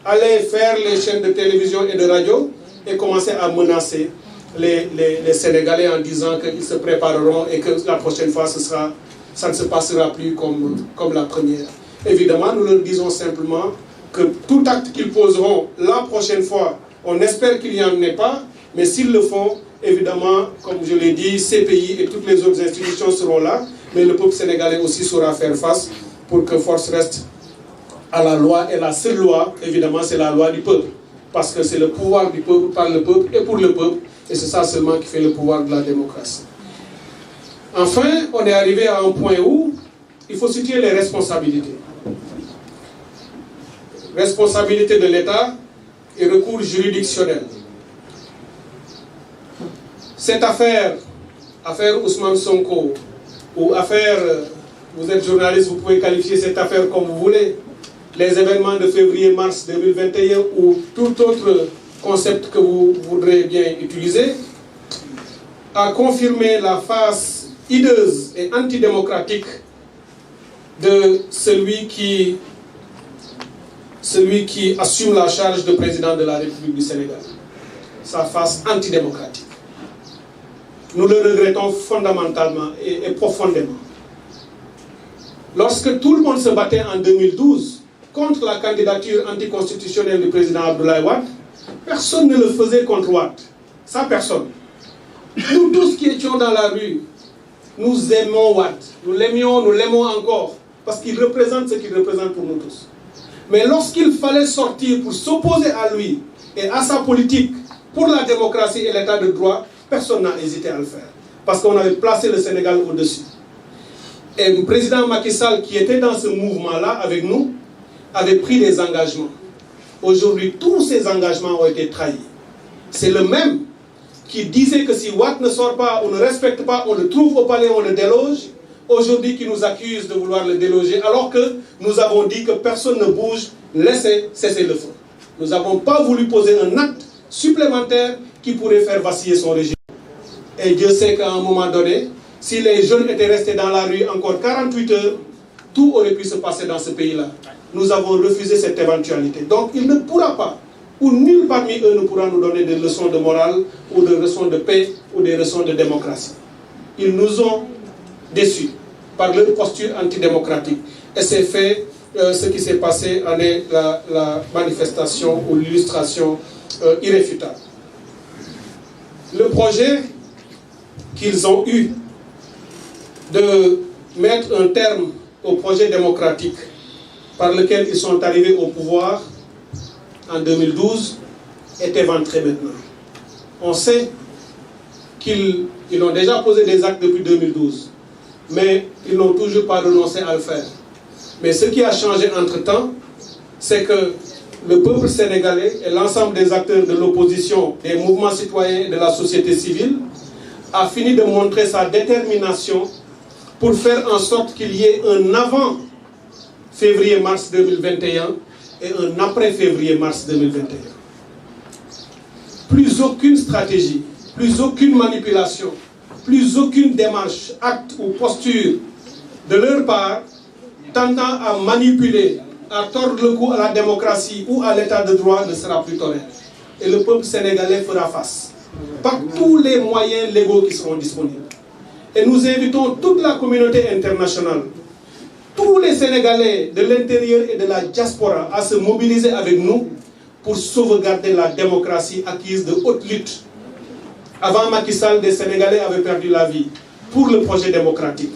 allaient faire les chaînes de télévision et de radio et commencer à menacer les Sénégalais en disant qu'ils se prépareront et que la prochaine fois ça ne se passera plus comme la première. Évidemment, nous leur disons simplement que tout acte qu'ils poseront la prochaine fois, on espère qu'il n'y en ait pas, mais s'ils le font, évidemment, comme je l'ai dit, ces pays et toutes les autres institutions seront là, mais le peuple sénégalais aussi saura faire face pour que force reste à la loi. Et la seule loi, évidemment, c'est la loi du peuple. Parce que c'est le pouvoir du peuple, par le peuple et pour le peuple. Et c'est ça seulement qui fait le pouvoir de la démocratie. Enfin, on est arrivé à un point où il faut situer les responsabilités. Responsabilité de l'État et recours juridictionnel. Cette affaire Ousmane Sonko, ou affaire, vous êtes journaliste, vous pouvez qualifier cette affaire comme vous voulez, les événements de février-mars 2021 ou tout autre concept que vous voudrez bien utiliser, a confirmé la face hideuse et antidémocratique de celui qui assume la charge de président de la République du Sénégal, sa face antidémocratique. Nous le regrettons fondamentalement et profondément. Lorsque tout le monde se battait en 2012 contre la candidature anticonstitutionnelle du président Abdoulaye Wade, personne ne le faisait contre Wade. Ça, personne. Nous tous qui étions dans la rue, nous aimons Wade. Nous l'aimions, nous l'aimons encore, parce qu'il représente ce qu'il représente pour nous tous. Mais lorsqu'il fallait sortir pour s'opposer à lui et à sa politique pour la démocratie et l'état de droit, personne n'a hésité à le faire. Parce qu'on avait placé le Sénégal au-dessus. Et le président Macky Sall, qui était dans ce mouvement-là avec nous, avait pris des engagements. Aujourd'hui, tous ces engagements ont été trahis. C'est le même qui disait que si Wade ne sort pas, on ne respecte pas, on le trouve au palais, on le déloge. Aujourd'hui, qui nous accuse de vouloir le déloger, alors que nous avons dit que personne ne bouge, laissez cesser le feu. Nous n'avons pas voulu poser un acte supplémentaire qui pourrait faire vaciller son régime. Et Dieu sait qu'à un moment donné, si les jeunes étaient restés dans la rue encore 48 heures, tout aurait pu se passer dans ce pays-là. Nous avons refusé cette éventualité. Donc il ne pourra pas, ou nul parmi eux ne pourra nous donner des leçons de morale, ou des leçons de paix, ou des leçons de démocratie. Ils nous ont déçus par leur posture antidémocratique. Et c'est fait, ce qui s'est passé en est la manifestation ou l'illustration irréfutable. Le projet qu'ils ont eu de mettre un terme au projet démocratique par lequel ils sont arrivés au pouvoir en 2012 est éventré maintenant. On sait qu'ils ont déjà posé des actes depuis 2012, mais ils n'ont toujours pas renoncé à le faire. Mais ce qui a changé entre-temps, c'est que le peuple sénégalais et l'ensemble des acteurs de l'opposition, des mouvements citoyens et de la société civile a fini de montrer sa détermination pour faire en sorte qu'il y ait un avant février-mars 2021 et un après février-mars 2021. Plus aucune stratégie, plus aucune manipulation, plus aucune démarche, acte ou posture de leur part tendant à manipuler, à tordre le cou à la démocratie ou à l'état de droit ne sera plus toléré. Et le peuple sénégalais fera face par tous les moyens légaux qui seront disponibles. Et nous invitons toute la communauté internationale, tous les Sénégalais de l'intérieur et de la diaspora à se mobiliser avec nous pour sauvegarder la démocratie acquise de haute lutte. Avant Macky Sall, des Sénégalais avaient perdu la vie pour le projet démocratique.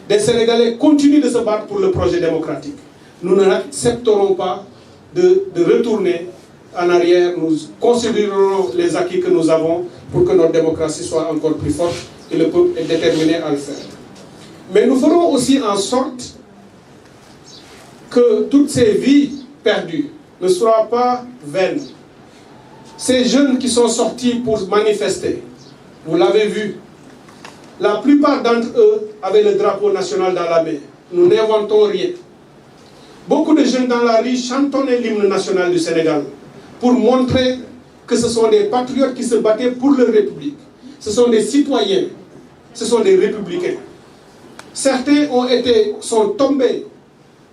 Des Sénégalais continuent de se battre pour le projet démocratique. Nous n'accepterons pas de retourner en arrière. Nous considérerons les acquis que nous avons pour que notre démocratie soit encore plus forte et le peuple est déterminé à le faire. Mais nous ferons aussi en sorte que toutes ces vies perdues ne soient pas vaines. Ces jeunes qui sont sortis pour manifester, vous l'avez vu, la plupart d'entre eux avaient le drapeau national dans la main. Nous n'inventons rien. Beaucoup de jeunes dans la rue chantonnaient l'hymne national du Sénégal pour montrer que ce sont des patriotes qui se battaient pour leur République. Ce sont des citoyens, ce sont des républicains. Certains sont tombés,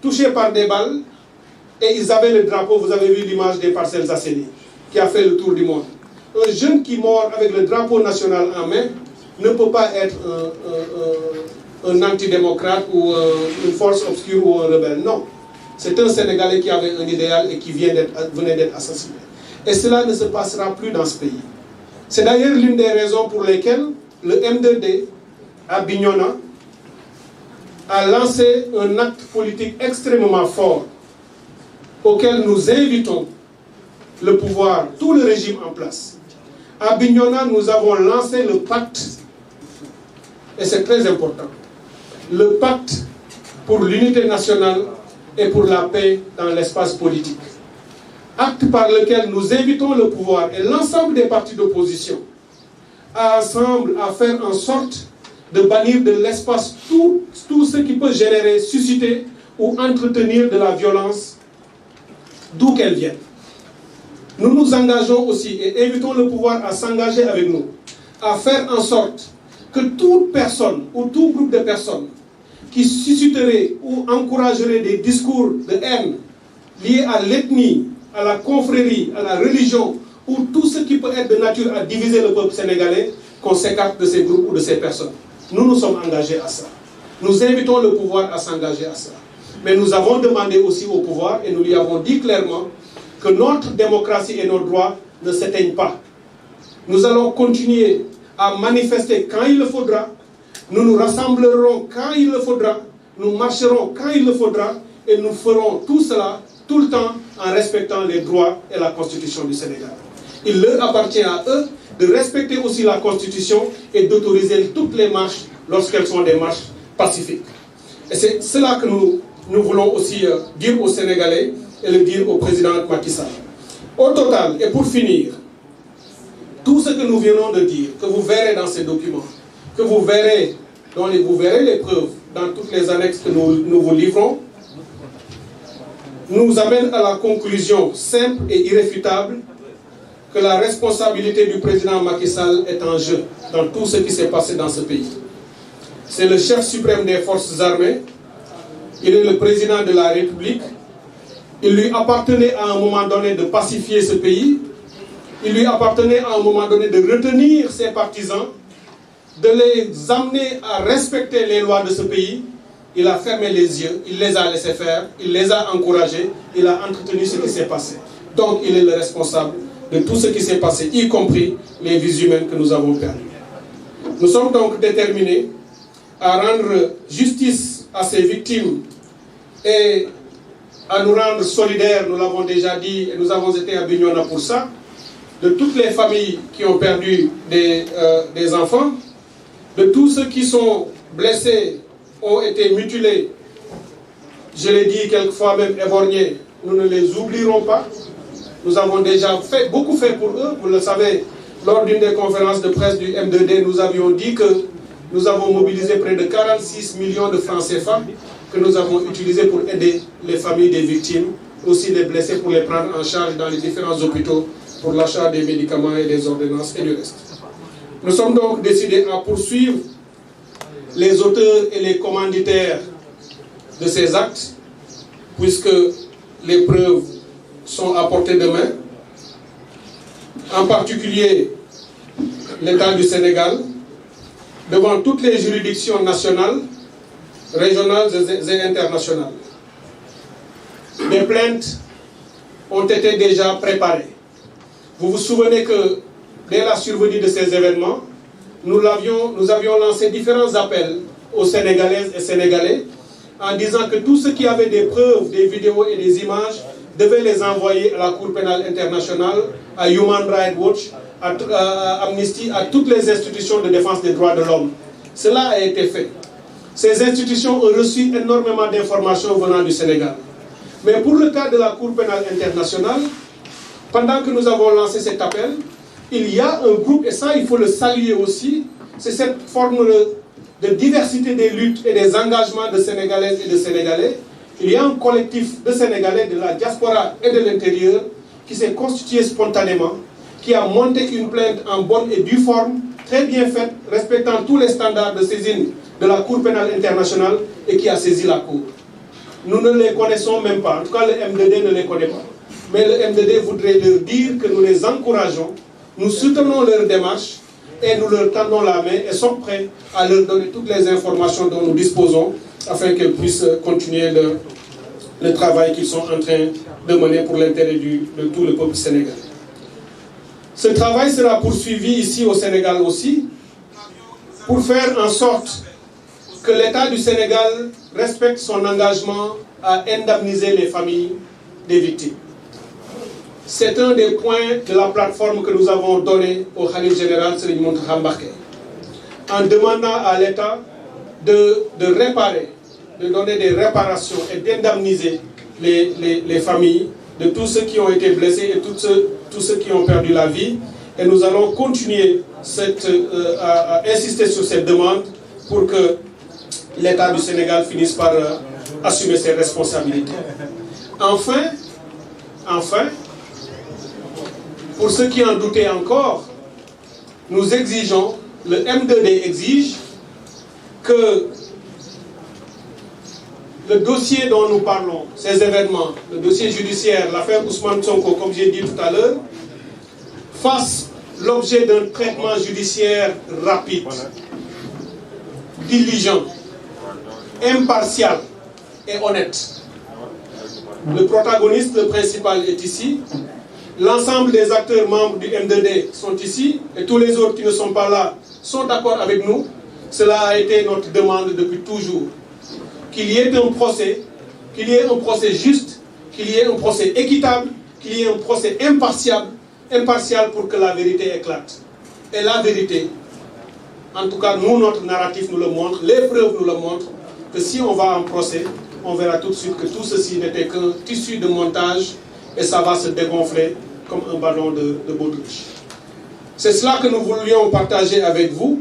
touchés par des balles, et ils avaient le drapeau, vous avez vu l'image des Parcelles Assainies, qui a fait le tour du monde. Un jeune qui mord avec le drapeau national en main ne peut pas être un antidémocrate ou une force obscure ou un rebelle. Non. C'est un Sénégalais qui avait un idéal et qui venait d'être assassiné. Et cela ne se passera plus dans ce pays. C'est d'ailleurs l'une des raisons pour lesquelles le M2D à Bignona a lancé un acte politique extrêmement fort auquel nous invitons le pouvoir, tout le régime en place. À Bignona, nous avons lancé le pacte, et c'est très important, le pacte pour l'unité nationale et pour la paix dans l'espace politique. Acte par lequel nous invitons le pouvoir et l'ensemble des partis d'opposition ensemble à faire en sorte de bannir de l'espace tout ce qui peut générer, susciter ou entretenir de la violence d'où qu'elle vienne. Nous nous engageons aussi et invitons le pouvoir à s'engager avec nous, à faire en sorte que toute personne ou tout groupe de personnes qui susciteraient ou encourageraient des discours de haine liés à l'ethnie, à la confrérie, à la religion, ou tout ce qui peut être de nature à diviser le peuple sénégalais, qu'on s'écarte de ces groupes ou de ces personnes. Nous sommes engagés à ça. Nous invitons le pouvoir à s'engager à ça. Mais nous avons demandé aussi au pouvoir, et nous lui avons dit clairement, que notre démocratie et nos droits ne s'éteignent pas. Nous allons continuer à manifester quand il le faudra, nous nous rassemblerons quand il le faudra, nous marcherons quand il le faudra, et nous ferons tout cela tout le temps en respectant les droits et la Constitution du Sénégal. Il leur appartient à eux de respecter aussi la Constitution et d'autoriser toutes les marches lorsqu'elles sont des marches pacifiques. Et c'est cela que nous voulons aussi dire aux Sénégalais et le dire au président Macky Sall. Au total, et pour finir, tout ce que nous venons de dire, que vous verrez dans ces documents, que vous verrez les preuves dans toutes les annexes que nous vous livrons, nous amène à la conclusion simple et irréfutable que la responsabilité du président Macky Sall est en jeu dans tout ce qui s'est passé dans ce pays. C'est le chef suprême des forces armées, il est le président de la République, il lui appartenait à un moment donné de pacifier ce pays, il lui appartenait à un moment donné de retenir ses partisans, de les amener à respecter les lois de ce pays. Il a fermé les yeux, il les a laissés faire, il les a encouragés, il a entretenu ce qui s'est passé. Donc il est le responsable de tout ce qui s'est passé, y compris les vies humaines que nous avons perdues. Nous sommes donc déterminés à rendre justice à ces victimes et à nous rendre solidaires, nous l'avons déjà dit, et nous avons été à Bignona pour ça, de toutes les familles qui ont perdu des enfants, de tous ceux qui sont blessés, ont été mutilés, je l'ai dit quelquefois même éborgnés, nous ne les oublierons pas. Nous avons déjà beaucoup fait pour eux, vous le savez, lors d'une des conférences de presse du M2D, nous avions dit que nous avons mobilisé près de 46 millions de francs CFA que nous avons utilisés pour aider les familles des victimes, aussi les blessés pour les prendre en charge dans les différents hôpitaux pour l'achat des médicaments et des ordonnances et du reste. Nous sommes donc décidés à poursuivre les auteurs et les commanditaires de ces actes, puisque les preuves sont à portée de main, en particulier l'État du Sénégal, devant toutes les juridictions nationales, régionales et internationales. Des plaintes ont été déjà préparées. Vous vous souvenez que dès la survenue de ces événements, nous avions lancé différents appels aux Sénégalaises et Sénégalais en disant que tous ceux qui avaient des preuves, des vidéos et des images devaient les envoyer à la Cour pénale internationale, à Human Rights Watch, à Amnesty, à toutes les institutions de défense des droits de l'homme. Cela a été fait. Ces institutions ont reçu énormément d'informations venant du Sénégal. Mais pour le cas de la Cour pénale internationale, pendant que nous avons lancé cet appel, il y a un groupe, et ça il faut le saluer aussi, c'est cette forme de diversité des luttes et des engagements de Sénégalaises et de Sénégalais. Il y a un collectif de Sénégalais de la diaspora et de l'intérieur qui s'est constitué spontanément, qui a monté une plainte en bonne et due forme, très bien faite, respectant tous les standards de saisine de la Cour pénale internationale et qui a saisi la Cour. Nous ne les connaissons même pas, en tout cas le M2D ne les connaît pas. Mais le M2D voudrait leur dire que nous les encourageons, nous soutenons leur démarche et nous leur tendons la main et sommes prêts à leur donner toutes les informations dont nous disposons afin qu'elles puissent continuer le travail qu'ils sont en train de mener pour l'intérêt de tout le peuple sénégalais. Ce travail sera poursuivi ici au Sénégal aussi pour faire en sorte que l'État du Sénégal respecte son engagement à indemniser les familles des victimes. C'est un des points de la plateforme que nous avons donné au Khalif général Serigne Mountakha Mbacké, en demandant à l'État de réparer, de donner des réparations et d'indemniser les familles de tous ceux qui ont été blessés et tous ceux qui ont perdu la vie. Et nous allons continuer à insister sur cette demande pour que l'État du Sénégal finisse par assumer ses responsabilités. Enfin, pour ceux qui en doutaient encore, nous exigeons, le M2D exige que le dossier dont nous parlons, ces événements, le dossier judiciaire, l'affaire Ousmane Sonko, comme j'ai dit tout à l'heure, fasse l'objet d'un traitement judiciaire rapide, diligent, impartial et honnête. Le protagoniste, le principal, est ici. L'ensemble des acteurs membres du M2D sont ici et tous les autres qui ne sont pas là sont d'accord avec nous. Cela a été notre demande depuis toujours. Qu'il y ait un procès juste, qu'il y ait un procès équitable, qu'il y ait un procès impartial pour que la vérité éclate. Et la vérité, en tout cas nous, notre narratif nous le montre, les preuves nous le montrent, que si on va en procès, on verra tout de suite que tout ceci n'était qu'un tissu de montage et ça va se dégonfler comme un ballon de baudruche. C'est cela que nous voulions partager avec vous.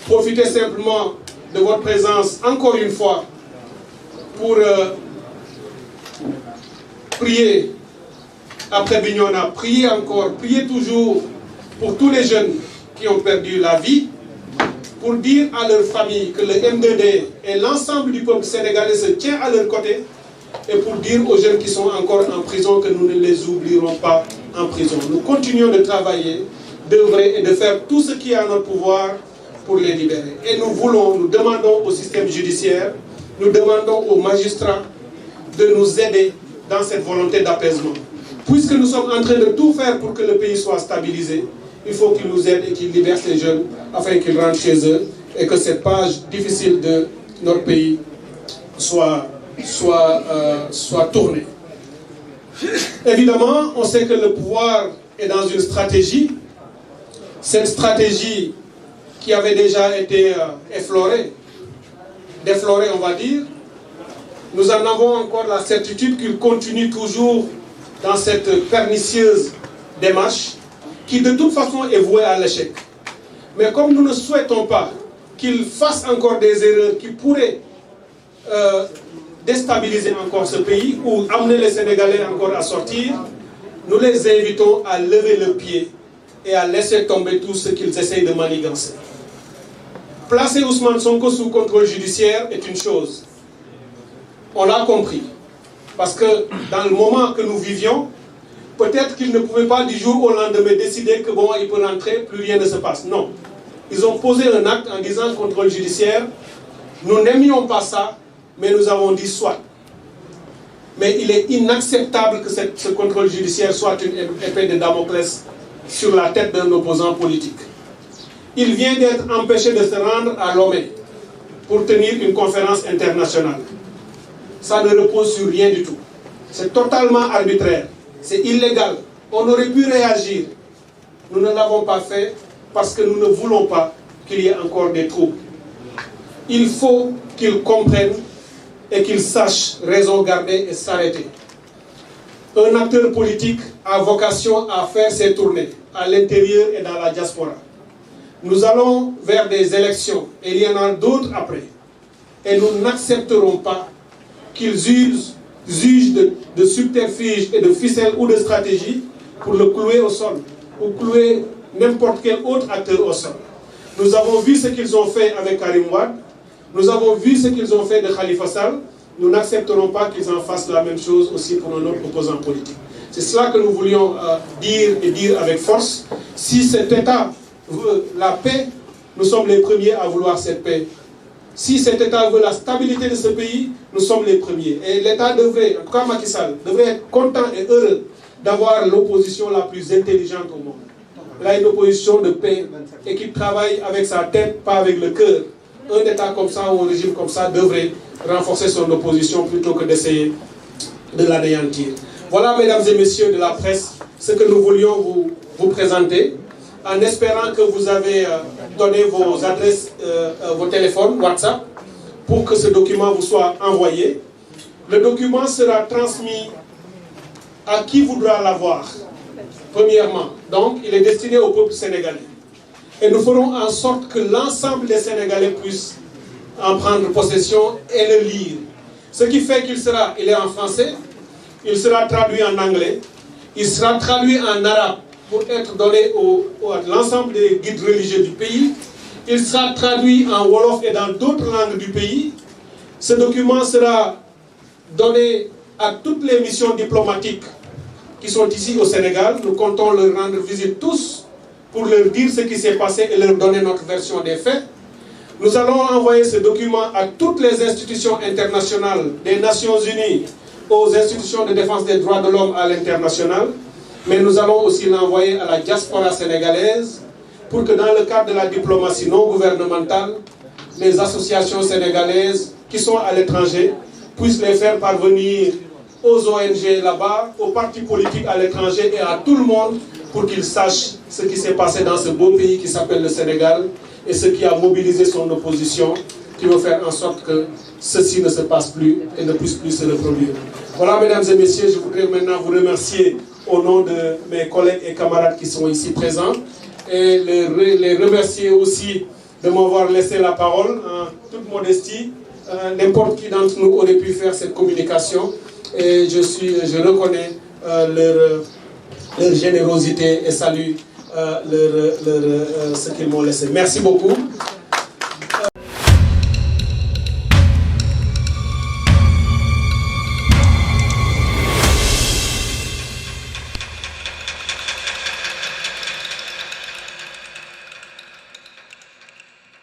Profitez simplement de votre présence encore une fois pour prier après Bignona, prier encore, prier toujours pour tous les jeunes qui ont perdu la vie, pour dire à leurs familles que le M2D et l'ensemble du peuple sénégalais se tient à leur côté, et pour dire aux jeunes qui sont encore en prison que nous ne les oublierons pas en prison. Nous continuons de travailler, d'œuvrer et de faire tout ce qui est à notre pouvoir pour les libérer. Et nous demandons au système judiciaire, nous demandons aux magistrats de nous aider dans cette volonté d'apaisement. Puisque nous sommes en train de tout faire pour que le pays soit stabilisé, il faut qu'ils nous aident et qu'ils libèrent ces jeunes afin qu'ils rentrent chez eux et que cette page difficile de notre pays soit tournée. Évidemment, on sait que le pouvoir est dans une stratégie. Cette stratégie qui avait déjà été déflorée, on va dire, nous en avons encore la certitude qu'il continue toujours dans cette pernicieuse démarche qui de toute façon est vouée à l'échec. Mais comme nous ne souhaitons pas qu'il fasse encore des erreurs qui pourraient déstabiliser encore ce pays ou amener les Sénégalais encore à sortir, nous les invitons à lever le pied et à laisser tomber tout ce qu'ils essayent de manigancer. Placer Ousmane Sonko sous contrôle judiciaire est une chose. On l'a compris. Parce que dans le moment que nous vivions, peut-être qu'ils ne pouvaient pas du jour au lendemain décider que bon, il peut rentrer, plus rien ne se passe. Non. Ils ont posé un acte en disant contrôle judiciaire. Nous n'aimions pas ça, mais nous avons dit soit. Mais il est inacceptable que ce contrôle judiciaire soit une épée de Damoclès sur la tête d'un opposant politique. Il vient d'être empêché de se rendre à Lomé pour tenir une conférence internationale. Ça ne repose sur rien du tout. C'est totalement arbitraire. C'est illégal. On aurait pu réagir. Nous ne l'avons pas fait parce que nous ne voulons pas qu'il y ait encore des troubles. Il faut qu'ils comprennent et qu'ils sachent raison garder et s'arrêter. Un acteur politique a vocation à faire ses tournées à l'intérieur et dans la diaspora. Nous allons vers des élections et il y en a d'autres après. Et nous n'accepterons pas qu'ils usent de subterfuges et de ficelles ou de stratégies pour le clouer au sol ou clouer n'importe quel autre acteur au sol. Nous avons vu ce qu'ils ont fait avec Karim Wade, nous avons vu ce qu'ils ont fait de Khalifa Sall, nous n'accepterons pas qu'ils en fassent la même chose aussi pour un autre opposant politique. C'est cela que nous voulions dire avec force. Si cet État veut la paix, nous sommes les premiers à vouloir cette paix. Si cet État veut la stabilité de ce pays, nous sommes les premiers. Et l'État devrait, en tout cas Macky Sall, devrait être content et heureux d'avoir l'opposition la plus intelligente au monde. Il a une opposition de paix et qui travaille avec sa tête, pas avec le cœur. Un État comme ça ou un régime comme ça devrait renforcer son opposition plutôt que d'essayer de l'anéantir. Voilà, mesdames et messieurs de la presse, ce que nous voulions vous présenter, en espérant que vous avez donné vos adresses, vos téléphones, WhatsApp, pour que ce document vous soit envoyé. Le document sera transmis à qui voudra l'avoir, premièrement. Donc, il est destiné au peuple sénégalais. Et nous ferons en sorte que l'ensemble des Sénégalais puissent en prendre possession et le lire. Ce qui fait il est en français, il sera traduit en anglais, il sera traduit en arabe pour être donné à l'ensemble des guides religieux du pays, il sera traduit en Wolof et dans d'autres langues du pays, Ce document sera donné à toutes les missions diplomatiques qui sont ici au Sénégal. Nous comptons leur rendre visite tous pour leur dire ce qui s'est passé et leur donner notre version des faits. Nous allons envoyer ce document à toutes les institutions internationales, des Nations Unies, aux institutions de défense des droits de l'homme à l'international, mais nous allons aussi l'envoyer à la diaspora sénégalaise pour que dans le cadre de la diplomatie non gouvernementale, les associations sénégalaises qui sont à l'étranger puissent les faire parvenir aux ONG là-bas, aux partis politiques à l'étranger et à tout le monde pour qu'ils sachent ce qui s'est passé dans ce beau pays qui s'appelle le Sénégal et ce qui a mobilisé son opposition, qui veut faire en sorte que ceci ne se passe plus et ne puisse plus se reproduire. Voilà, mesdames et messieurs, je voudrais maintenant vous remercier au nom de mes collègues et camarades qui sont ici présents et les remercier aussi de m'avoir laissé la parole en toute modestie. N'importe qui d'entre nous aurait pu faire cette communication et je reconnais leur générosité et salue ce qu'ils m'ont laissé. Merci beaucoup.